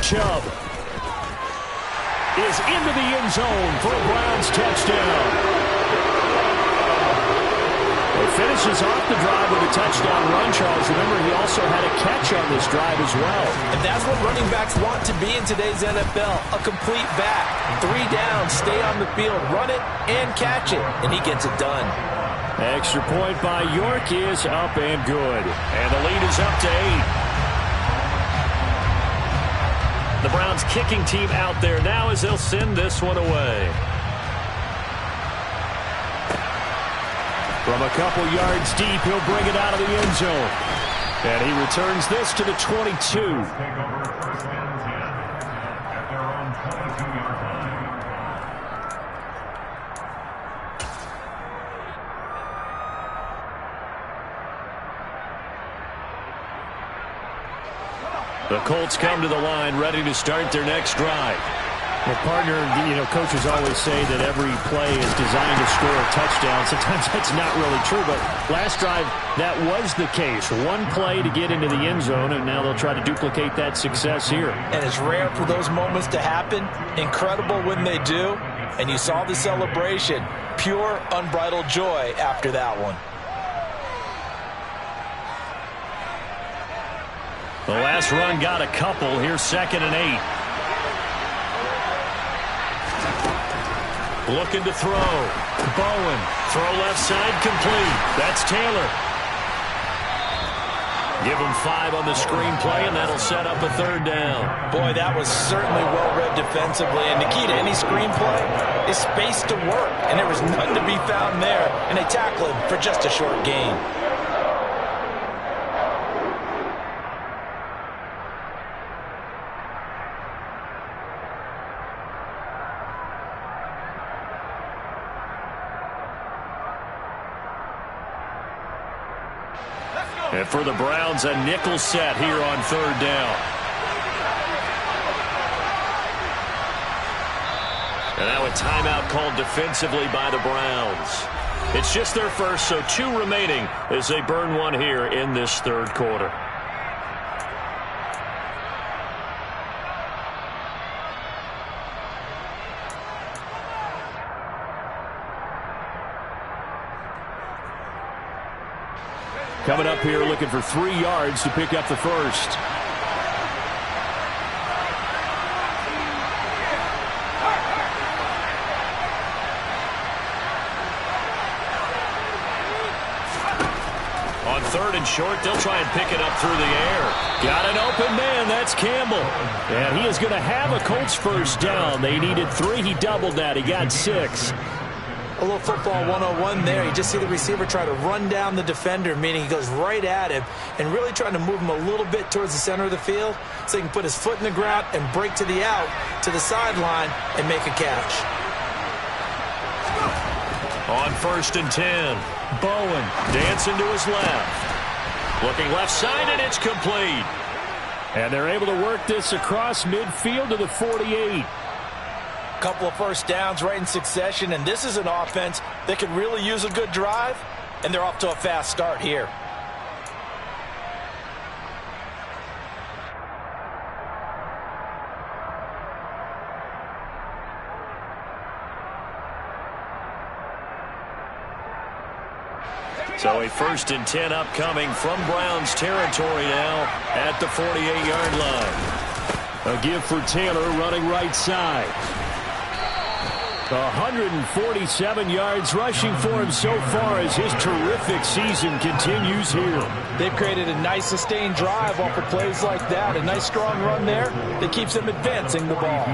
Speaker 1: Chubb is into the end zone for a Browns touchdown. A finishes off the drive with a touchdown run, Charles. Remember, he also had a catch on this drive as well.
Speaker 3: And that's what running backs want to be in today's NFL, a complete back. 3 downs, stay on the field, run it, and catch it. And he gets it done.
Speaker 1: Extra point by York is up and good.
Speaker 2: And the lead is up to 8. The Browns kicking team out there now as they'll send this one away.
Speaker 1: From a couple yards deep, he'll bring it out of the end zone. And he returns this to the 22.
Speaker 2: The Colts come to the line, ready to start their next drive.
Speaker 1: Well, partner, coaches always say that every play is designed to score a touchdown. Sometimes that's not really true, but last drive, that was the case. One play to get into the end zone, and now they'll try to duplicate that success here.
Speaker 3: And it's rare for those moments to happen. Incredible when they do. And you saw the celebration. Pure, unbridled joy after that one.
Speaker 2: The last run got a couple. Here's 2nd and 8. Looking to throw. Bowen. Throw left side complete. That's Taylor. Give him 5 on the screenplay, and that'll set up a 3rd down.
Speaker 3: Boy, that was certainly well-read defensively. And the key to any screenplay is space to work. And there was none to be found there. And they tackle him for just a short gain.
Speaker 2: And for the Browns, a nickel set here on 3rd down. And now a timeout called defensively by the Browns. It's just their first, so 2 remaining as they burn one here in this 3rd quarter.
Speaker 1: Coming up here looking for 3 yards to pick up the first.
Speaker 2: On 3rd and short, they'll try and pick it up through the air.
Speaker 1: Got an open man. That's Campbell. And he is going to have a Colts first down. They needed 3. He doubled that. He got 6.
Speaker 4: A little football 101 there. You just see the receiver try to run down the defender, meaning he goes right at him and really trying to move him a little bit towards the center of the field so he can put his foot in the ground and break to the out, to the sideline, and make a catch.
Speaker 2: On 1st and 10, Bowen dancing to his left. Looking left side, and it's complete.
Speaker 1: And they're able to work this across midfield to the 48.
Speaker 3: Couple of first downs right in succession, and this is an offense that could really use a good drive, and they're off to a fast start here.
Speaker 2: So a 1st and 10 upcoming from Browns territory now at the 48-yard line.
Speaker 1: A give for Taylor running right side. 147 yards rushing for him so far as his terrific season continues here.
Speaker 3: They've created a nice sustained drive off of plays like that. A nice strong run there that keeps them advancing the ball.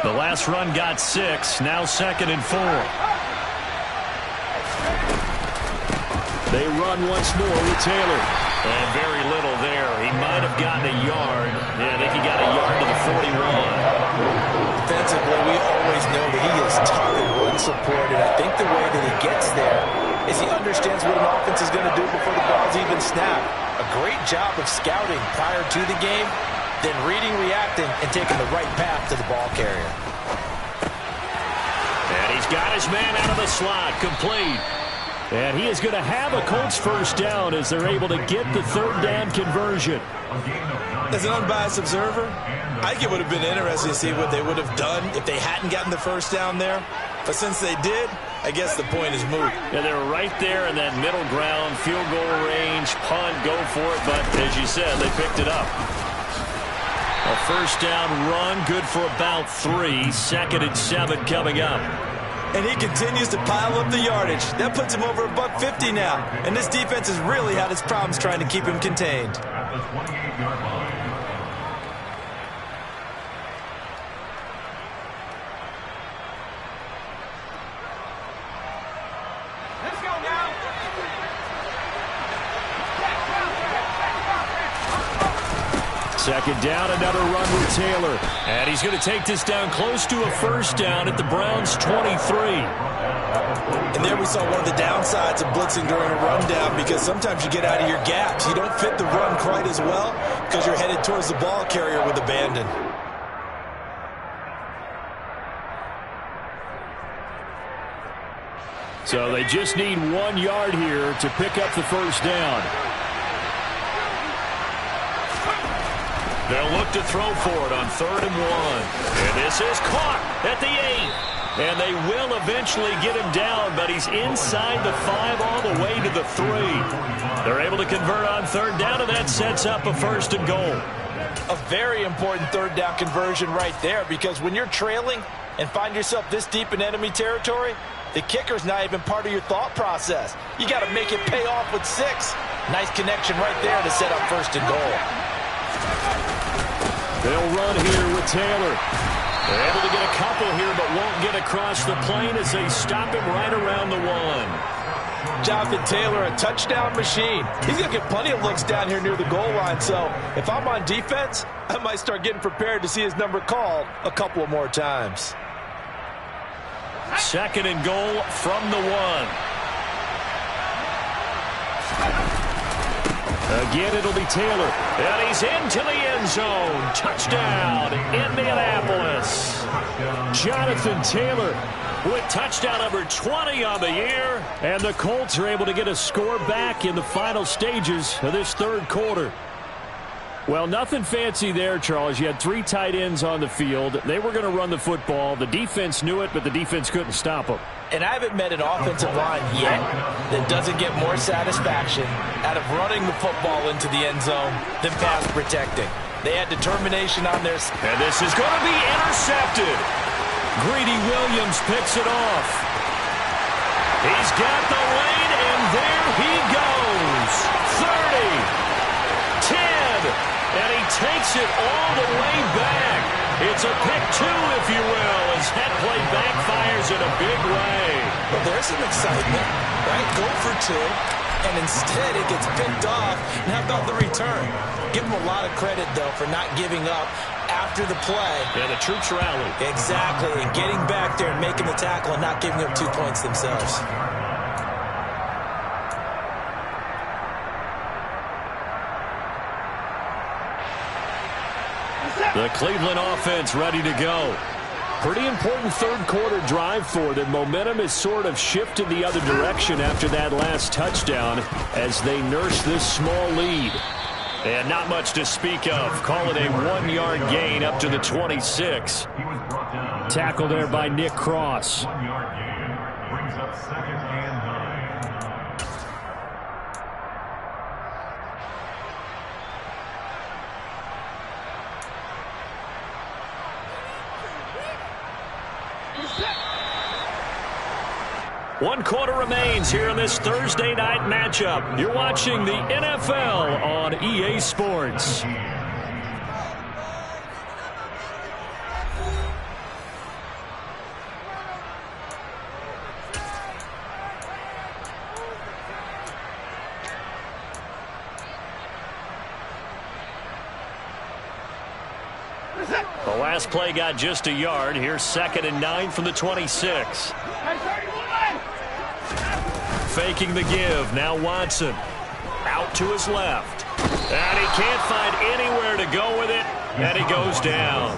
Speaker 2: The last run got 6. Now 2nd and 4.
Speaker 1: They run once more with Taylor.
Speaker 2: And very little there. He might have gotten a yard. Yeah, I think he got a yard to the 41.
Speaker 3: Defensively, we always know that he is tough and run supported. I think the way that he gets there is he understands what an offense is going to do before the ball's even snapped. A great job of scouting prior to the game, then reading, reacting, and taking the right path to the ball carrier.
Speaker 2: And he's got his man out of the slot, complete.
Speaker 1: And he is going to have a Colts first down as they're able to get the third down conversion.
Speaker 4: As an unbiased observer, I think it would have been interesting to see what they would have done if they hadn't gotten the first down there. But since they did, I guess the point is moot.
Speaker 2: Yeah, they were right there in that middle ground, field goal range, punt, go for it. But as you said, they picked it up. A first down run, good for about 3. 2nd and 7 coming up.
Speaker 4: And he continues to pile up the yardage. That puts him over $150 now. And this defense has really had its problems trying to keep him contained.
Speaker 1: Second down, another run with Taylor. And he's going to take this down close to a first down at the Browns' 23.
Speaker 4: And there we saw one of the downsides of blitzing during a rundown, because sometimes you get out of your gaps. You don't fit the run quite as well because you're headed towards the ball carrier with abandon.
Speaker 1: So they just need 1 yard here to pick up the first down.
Speaker 2: They'll look to throw for it on 3rd and 1. And this is caught at the 8. And they will eventually get him down, but he's inside the 5 all the way to the 3. They're able to convert on 3rd down, and that sets up a 1st and goal.
Speaker 3: A very important 3rd down conversion right there, because when you're trailing and find yourself this deep in enemy territory, the kicker's not even part of your thought process. You got to make it pay off with 6. Nice connection right there to set up 1st and goal.
Speaker 1: They'll run here with Taylor. They're able to get a couple here, but won't get across the plane as they stop him right around the 1.
Speaker 3: Jonathan Taylor, a touchdown machine. He's going to get plenty of looks down here near the goal line, so if I'm on defense, I might start getting prepared to see his number called a couple of more times.
Speaker 2: 2nd and goal from the 1.
Speaker 1: Again, it'll be Taylor.
Speaker 2: And he's into the end zone. Touchdown, Indianapolis.
Speaker 1: Jonathan Taylor
Speaker 2: with touchdown number 20 on the year.
Speaker 1: And the Colts are able to get a score back in the final stages of this 3rd quarter. Well, nothing fancy there, Charles. You had 3 tight ends on the field. They were going to run the football. The defense knew it, but the defense couldn't stop them.
Speaker 3: And I haven't met an offensive line yet that doesn't get more satisfaction out of running the football into the end zone than pass protecting. They had determination on their side.
Speaker 2: And this is going to be intercepted.
Speaker 1: Greedy Williams picks it off.
Speaker 2: He's got the lane, and there he goes. 30, 10. And he takes it all the way back. It's a pick 2, if you will, as that play backfires in a big way.
Speaker 4: Well, there's some excitement, right? Go for 2, and instead it gets picked off. And how about the return? Give him a lot of credit, though, for not giving up after the play.
Speaker 2: Yeah, the troops rallied.
Speaker 4: Exactly, and getting back there and making the tackle and not giving up 2 points themselves.
Speaker 1: The Cleveland offense ready to go. Pretty important 3rd quarter drive for them. Momentum has sort of shifted the other direction after that last touchdown as they nurse this small lead.
Speaker 2: And not much to speak of. Call it a 1-yard gain up to the 26.
Speaker 1: Tackle there by Nick Cross.
Speaker 5: 1 yard gain brings up 2nd and 9.
Speaker 2: One quarter remains here in this Thursday night matchup. You're watching the NFL on EA Sports. The last play got just a yard. Here's 2nd and 9 from the 26. Faking the give. Now Watson out to his left. And he can't find anywhere to go with it. And he goes down.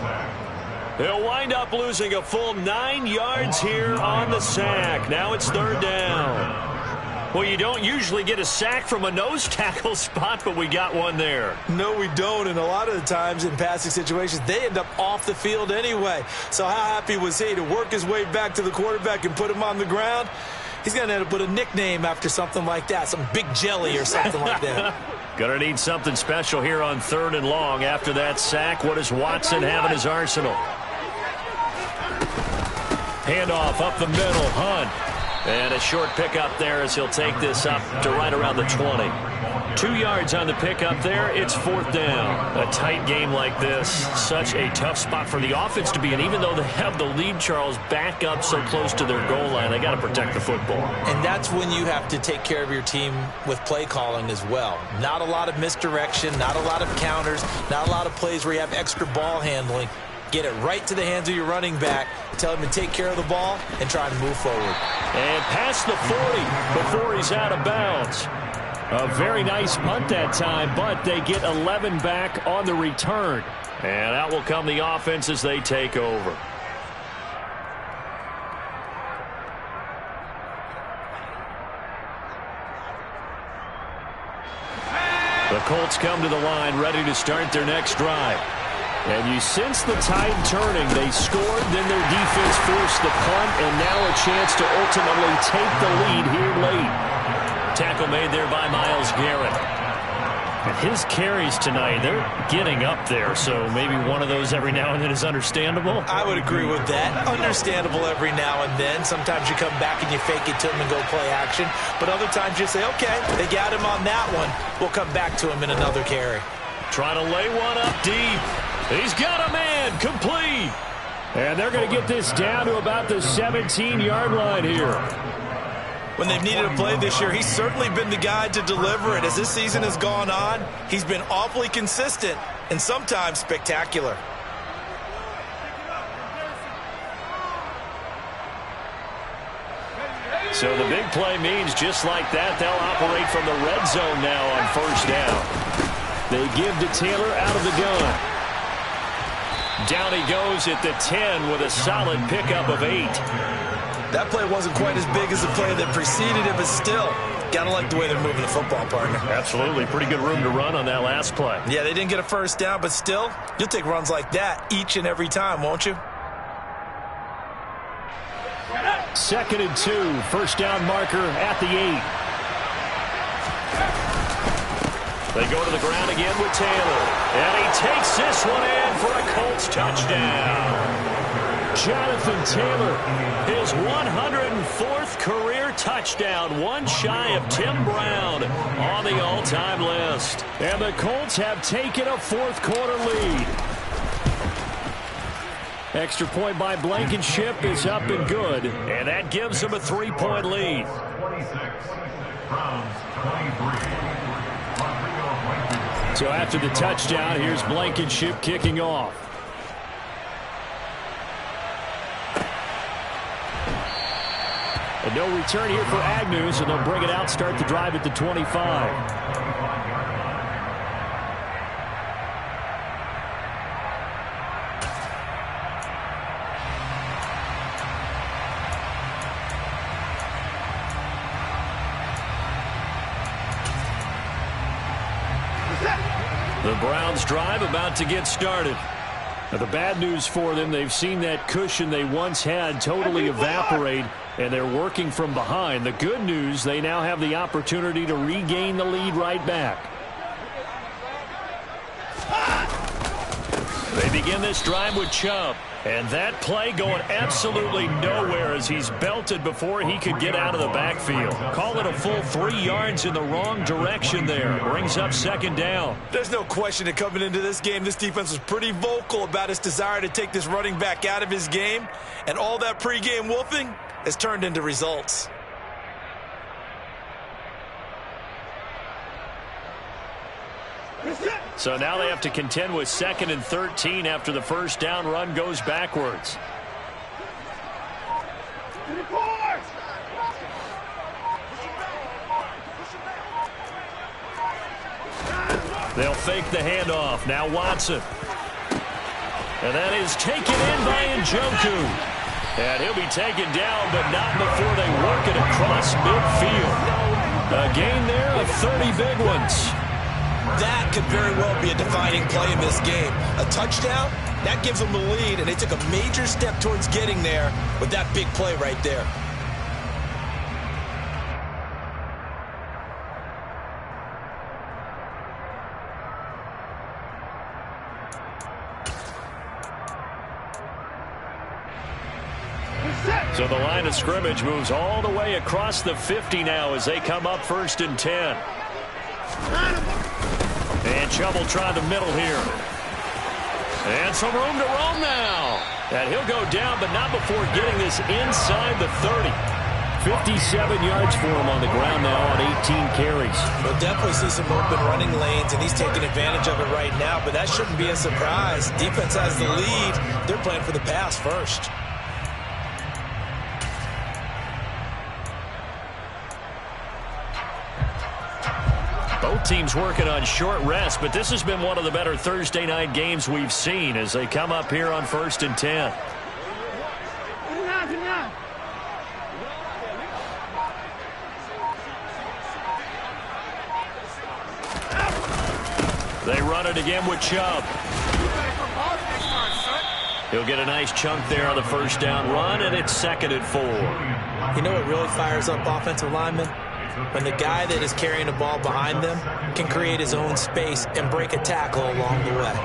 Speaker 2: He'll wind up losing a full 9 yards here on the sack. Now it's 3rd down. Well, you don't usually get a sack from a nose tackle spot, but we got one there.
Speaker 4: No, we don't, and a lot of the times in passing situations, they end up off the field anyway. So how happy was he to work his way back to the quarterback and put him on the ground? He's going to end up with a nickname after something like that, some Big Jelly or something like that.
Speaker 2: Going to need something special here on 3rd and long after that sack. What does Watson have in his arsenal? Handoff up the middle, Hunt. And a short pickup there as he'll take this up to right around the 20. 2 yards on the pickup there. It's 4th down. A tight game like this, such a tough spot for the offense to be in. Even though they have the lead, Charles, back up so close to their goal line, they got to protect the football.
Speaker 4: And that's when you have to take care of your team with play calling as well. Not a lot of misdirection, not a lot of counters, not a lot of plays where you have extra ball handling. Get it right to the hands of your running back. Tell him to take care of the ball and try to move forward.
Speaker 2: And past the 40 before he's out of bounds. A very nice punt that time, but they get 11 back on the return. And out will come the offense as they take over. The Colts come to the line ready to start their next drive. And you sense the tide turning. They scored, then their defense forced the punt, and now a chance to ultimately take the lead here late. Tackle made there by Myles Garrett. And his carries tonight, they're getting up there, so maybe one of those every now and then is understandable.
Speaker 4: I would agree with that. Understandable every now and then. Sometimes you come back and you fake it to him and go play action. But other times you say, okay, they got him on that one. We'll come back to him in another carry.
Speaker 2: Trying to lay one up deep. He's got a man, complete.
Speaker 1: And they're going to get this down to about the 17-yard line here.
Speaker 4: When they've needed a play this year, he's certainly been the guy to deliver it. As this season has gone on, he's been awfully consistent and sometimes spectacular.
Speaker 2: So the big play means just like that, they'll operate from the red zone now on 1st down.
Speaker 1: They give to Taylor out of the gun.
Speaker 2: Down he goes at the 10 with a solid pickup of 8.
Speaker 4: That play wasn't quite as big as the play that preceded it, but still, gotta like the way they're moving the football, partner.
Speaker 2: Absolutely. Pretty good room to run on that last play.
Speaker 4: Yeah, they didn't get a 1st down, but still, you'll take runs like that each and every time, won't you?
Speaker 1: 2nd and 2. 1st down marker at the 8.
Speaker 2: They go to the ground again with Taylor. And he takes this one in for a Colts touchdown.
Speaker 1: Jonathan Taylor,
Speaker 2: his 104th career touchdown, one shy of Tim Brown on the all-time list.
Speaker 1: And the Colts have taken a 4th quarter lead. Extra point by Blankenship is up and good.
Speaker 2: And that gives them a 3-point lead.
Speaker 5: 26, Browns 23.
Speaker 1: So after the touchdown, here's Blankenship kicking off. And no return here for Agnew, so they'll bring it out, start the drive at the 25.
Speaker 2: The Browns drive about to get started.
Speaker 1: Now, the bad news for them, they've seen that cushion they once had totally evaporate, and they're working from behind. The good news, they now have the opportunity to regain the lead right back.
Speaker 2: They begin this drive with Chubb. And that play going absolutely nowhere as he's belted before he could get out of the backfield. Call it a full 3 yards in the wrong direction there. Brings up 2nd down.
Speaker 4: There's no question that coming into this game, this defense was pretty vocal about its desire to take this running back out of his game. And all that pregame wolfing has turned into results.
Speaker 2: So now they have to contend with 2nd and 13 after the 1st down run goes backwards. They'll fake the handoff. Now Watson. And that is taken in by Njoku. And he'll be taken down, but not before they work it across midfield.
Speaker 1: A gain there of 30 big ones.
Speaker 3: That could very well be a defining play in this game. A touchdown, that gives them the lead, and they took a major step towards getting there with that big play right there.
Speaker 1: So the line of scrimmage moves all the way across the 50 now as they come up 1st and 10. And Chubb will try the middle here. And some room to roam now. And he'll go down, but not before getting this inside the 30. 57 yards for him on the ground now on 18 carries.
Speaker 3: We'll definitely see some open running lanes, and he's taking advantage of it right now, but that shouldn't be a surprise. Defense has the lead. They're playing for the pass first.
Speaker 1: Both teams working on short rest, but this has been one of the better Thursday night games we've seen as they come up here on 1st and 10. They run it again with Chubb. He'll get a nice chunk there on the first down run, and it's 2nd and 4.
Speaker 4: You know what really fires up offensive linemen? When the guy that is carrying the ball behind them can create his own space and break a tackle along the way.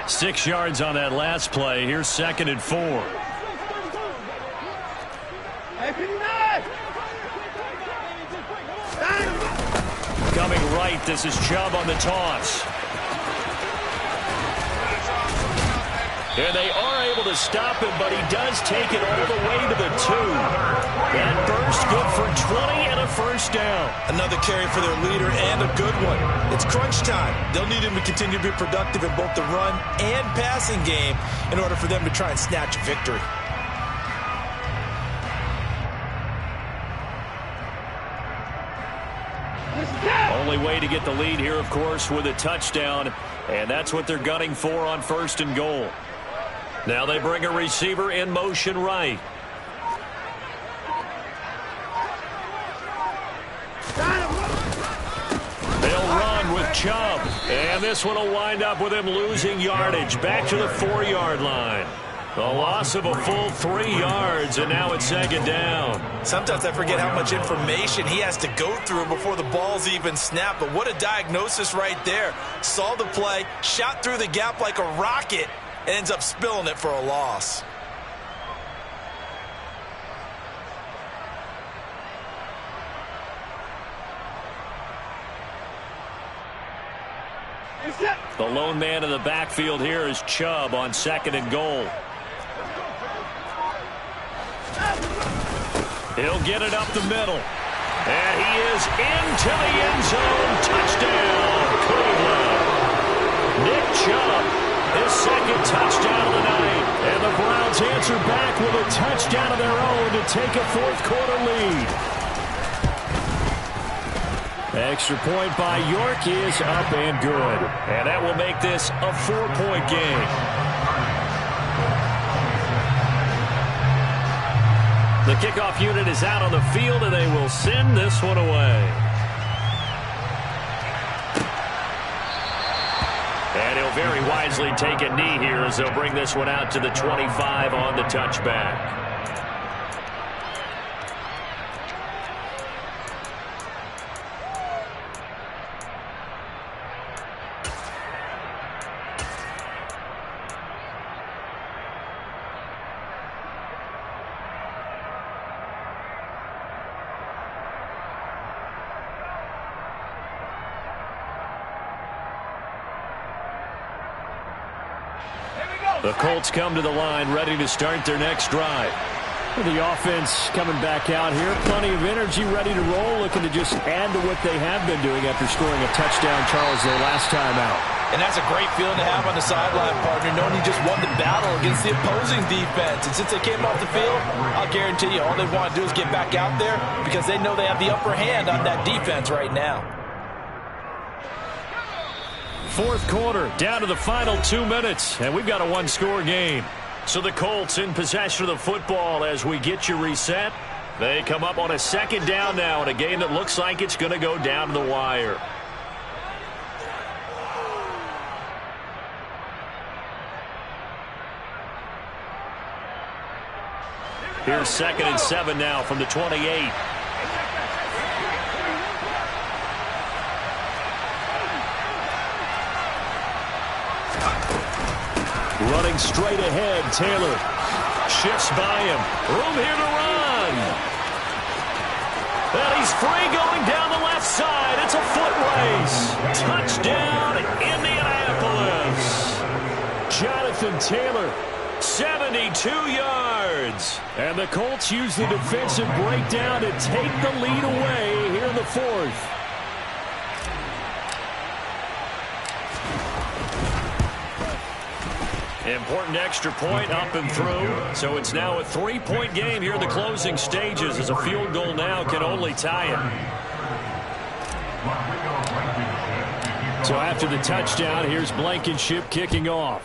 Speaker 1: Six yards on that last play. Here's 2nd and 4. Coming right, this is Chubb on the toss. And they are able to stop him, but he does take it all the way to the 2. That burst good for 20 and a first down.
Speaker 3: Another carry for their leader and a good one. It's crunch time. They'll need him to continue to be productive in both the run and passing game in order for them to try and snatch a victory.
Speaker 1: Only way to get the lead here, of course, with a touchdown, and that's what they're gunning for on 1st and goal. Now they bring a receiver in motion right. They'll run with Chubb, and this one will wind up with him losing yardage back to the 4-yard line. A loss of a full 3 yards, and now it's 2nd down.
Speaker 3: Sometimes I forget how much information he has to go through before the ball's even snapped, but what a diagnosis right there. Saw the play, shot through the gap like a rocket, and ends up spilling it for a loss.
Speaker 1: The lone man in the backfield here is Chubb on 2nd and goal. He'll get it up the middle. And he is into the end zone. Touchdown, Cleveland. Nick Chubb, his 2nd touchdown of the night. And the Browns answer back with a touchdown of their own to take a 4th quarter lead. Extra point by York is up and good. And that will make this a 4-point game. The kickoff unit is out on the field, and they will send this one away. And he'll very wisely take a knee here as they'll bring this one out to the 25 on the touchback. The Colts come to the line, ready to start their next drive. The offense coming back out here. Plenty of energy, ready to roll, looking to just add to what they have been doing after scoring a touchdown, Charles, their last time out.
Speaker 3: And that's a great feeling to have on the sideline, partner, knowing you just won the battle against the opposing defense. And since they came off the field, I'll guarantee you all they want to do is get back out there because they know they have the upper hand on that defense right now.
Speaker 1: Fourth quarter, down to the final 2 minutes, and we've got a one-score game.
Speaker 2: So the Colts in possession of the football as we get you reset. They come up on a second down now in a game that looks like it's going to go down to the wire. Here's 2nd and 7 now from the 28.
Speaker 1: Running straight ahead, Taylor. Shifts by him. Room here to run.
Speaker 2: And he's free going down the left side. It's a foot race. Touchdown, Indianapolis.
Speaker 1: Jonathan Taylor.
Speaker 2: 72 yards.
Speaker 1: And the Colts use the defensive breakdown to take the lead away here in the fourth.
Speaker 2: Important extra point up and through. So it's now a 3-point game here in the closing stages as a field goal now can only tie it.
Speaker 1: So after the touchdown, here's Blankenship kicking off.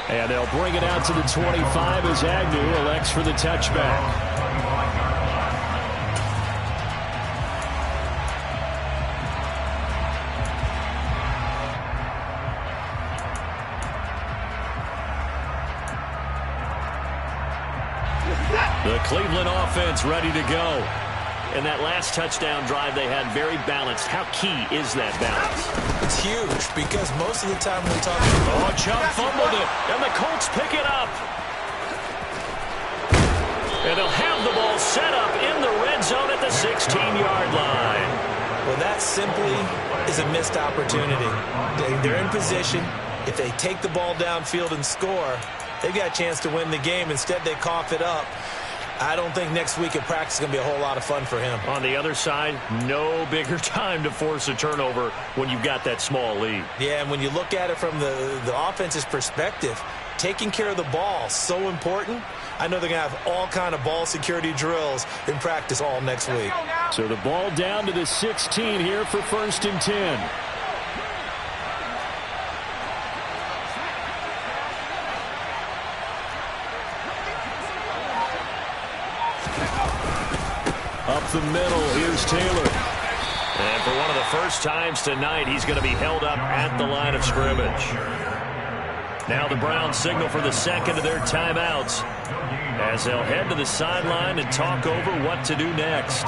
Speaker 1: And they'll bring it out to the 25 as Agnew elects for the touchback.
Speaker 2: The Cleveland offense ready to go. And that last touchdown drive they had very balanced. How key is that balance?
Speaker 4: It's huge because most of the time we're talking about...
Speaker 2: Oh, Chubb fumbled it, and the Colts pick it up. And they'll have the ball set up in the red zone at the 16-yard line.
Speaker 4: Well, that simply is a missed opportunity. They're in position. If they take the ball downfield and score, they've got a chance to win the game. Instead, they cough it up. I don't think next week at practice is going to be a whole lot of fun for him.
Speaker 2: On the other side, no bigger time to force a turnover when you've got that small lead.
Speaker 4: Yeah, and when you look at it from the offense's perspective, taking care of the ball so important. I know they're going to have all kind of ball security drills in practice all next week.
Speaker 1: So the ball down to the 16 here for 1st and 10. Up the middle, here's Taylor.
Speaker 2: And for one of the first times tonight, he's going to be held up at the line of scrimmage. Now the Browns signal for the second of their timeouts as they'll head to the sideline and talk over what to do next.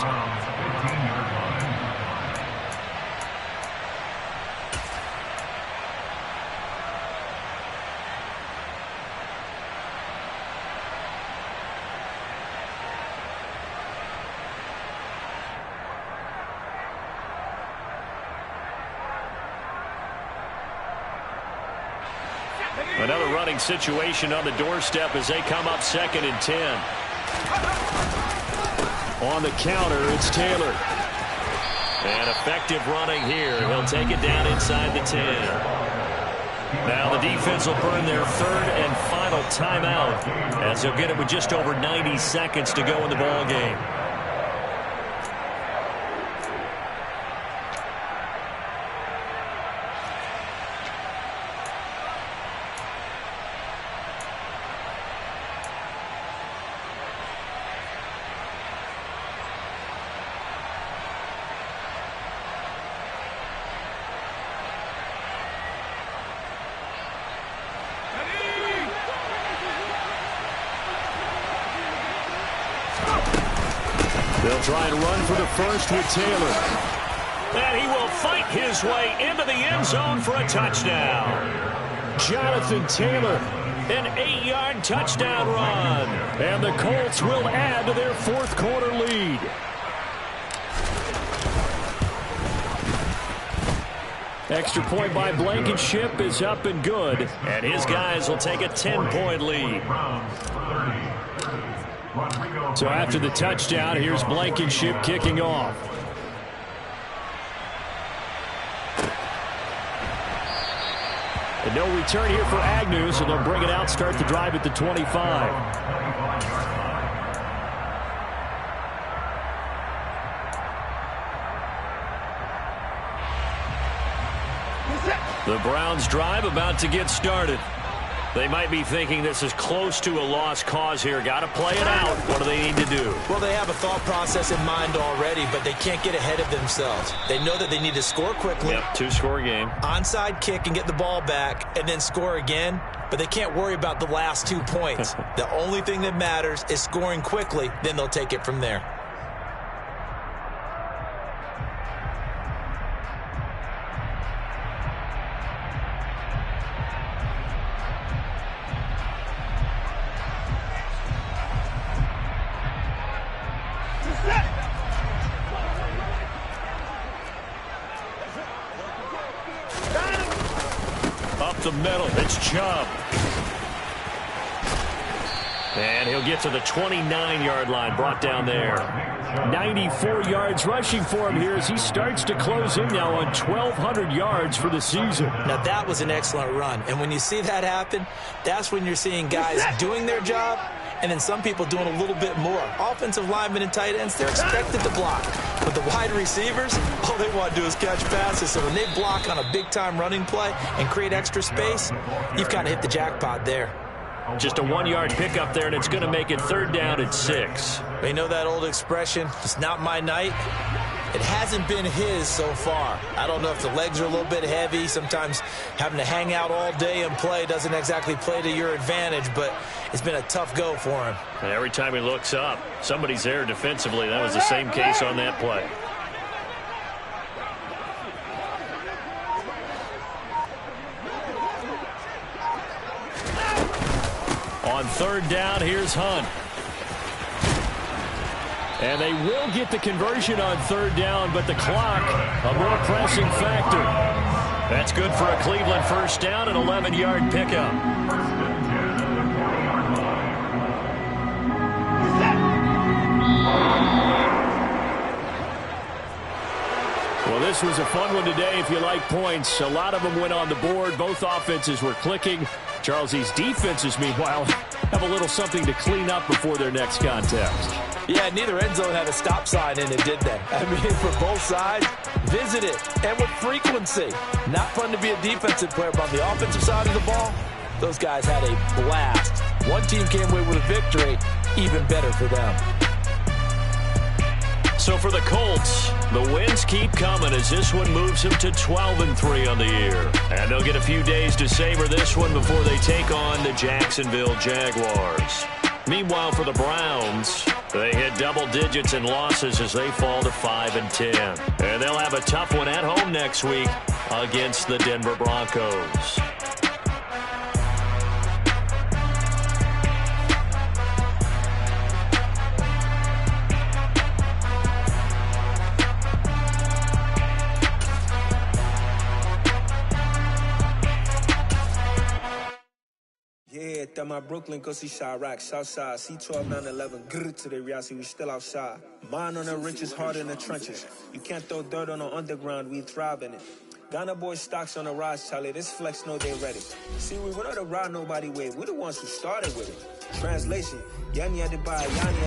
Speaker 2: Another running situation on the doorstep as they come up 2nd and 10.
Speaker 1: On the counter, it's Taylor.
Speaker 2: And effective running here. He'll take it down inside the 10. Now the defense will burn their 3rd and final timeout as they'll get it with just over 90 seconds to go in the ball game.
Speaker 1: They'll try and run for the first with Taylor.
Speaker 2: And he will fight his way into the end zone for a touchdown.
Speaker 1: Jonathan Taylor.
Speaker 2: An 8-yard touchdown run.
Speaker 1: And the Colts will add to their 4th quarter lead. Extra point by Blankenship is up and good.
Speaker 2: And his guys will take a 10-point lead.
Speaker 1: So after the touchdown, here's Blankenship kicking off. And no return here for Agnew, so they'll bring it out, start the drive at the 25.
Speaker 2: The Browns drive about to get started. They might be thinking this is close to a lost cause here. Got to play it out. What do they need to do?
Speaker 4: Well, they have a thought process in mind already, but they can't get ahead of themselves. They know that they need to score quickly.
Speaker 2: Yep, two-score game.
Speaker 4: Onside kick and get the ball back and then score again, but they can't worry about the last 2 points. The only thing that matters is scoring quickly, then they'll take it from there.
Speaker 2: Up the middle, it's Chubb. And he'll get to the 29-yard line, brought down there.
Speaker 1: 94 yards rushing for him here as he starts to close in now on 1,200 yards for the season.
Speaker 4: Now, that was an excellent run. And when you see that happen, that's when you're seeing guys doing their job and then some people doing a little bit more. Offensive linemen and tight ends, they're expected to block. But the wide receivers, all they want to do is catch passes. So when they block on a big-time running play and create extra space, you've kind of hit the jackpot there.
Speaker 2: Just a 1-yard pickup there, and it's going to make it 3rd down and 6.
Speaker 4: They know that old expression, it's not my night. It hasn't been his so far. I don't know if the legs are a little bit heavy. Sometimes having to hang out all day and play doesn't exactly play to your advantage, but it's been a tough go for him.
Speaker 2: And every time he looks up, somebody's there defensively. That was the same case on that play. On 3rd down, here's Hunt.
Speaker 1: And they will get the conversion on 3rd down, but the clock, a more pressing factor.
Speaker 2: That's good for a Cleveland 1st down, an 11-yard pickup.
Speaker 1: Well, this was a fun one today if you like points. A lot of them went on the board. Both offenses were clicking. Charles, these defenses, meanwhile, have a little something to clean up before their next contest.
Speaker 4: Yeah, neither end zone had a stop sign in it, did they? I mean, for both sides, visit it, and with frequency. Not fun to be a defensive player, but on the offensive side of the ball, those guys had a blast. One team came away with a victory, even better for them.
Speaker 2: So for the Colts, the wins keep coming as this one moves them to 12-3 on the year. And they'll get a few days to savor this one before they take on the Jacksonville Jaguars. Meanwhile, for the Browns, they hit double digits in losses as they fall to 5-10. And they'll have a tough one at home next week against the Denver Broncos.
Speaker 6: Yeah, that my Brooklyn, go see Chirac, Southside, C12, 911, grrr to the reality, we still outside. Mine on the riches, hard in the trenches. You can't throw dirt on the underground, we thrive in it. Ghana boys stocks on the rise, Charlie, this flex know they ready. See, we went on the ride nobody way, we the ones who started with it. Translation, Yanni had to buy Yanni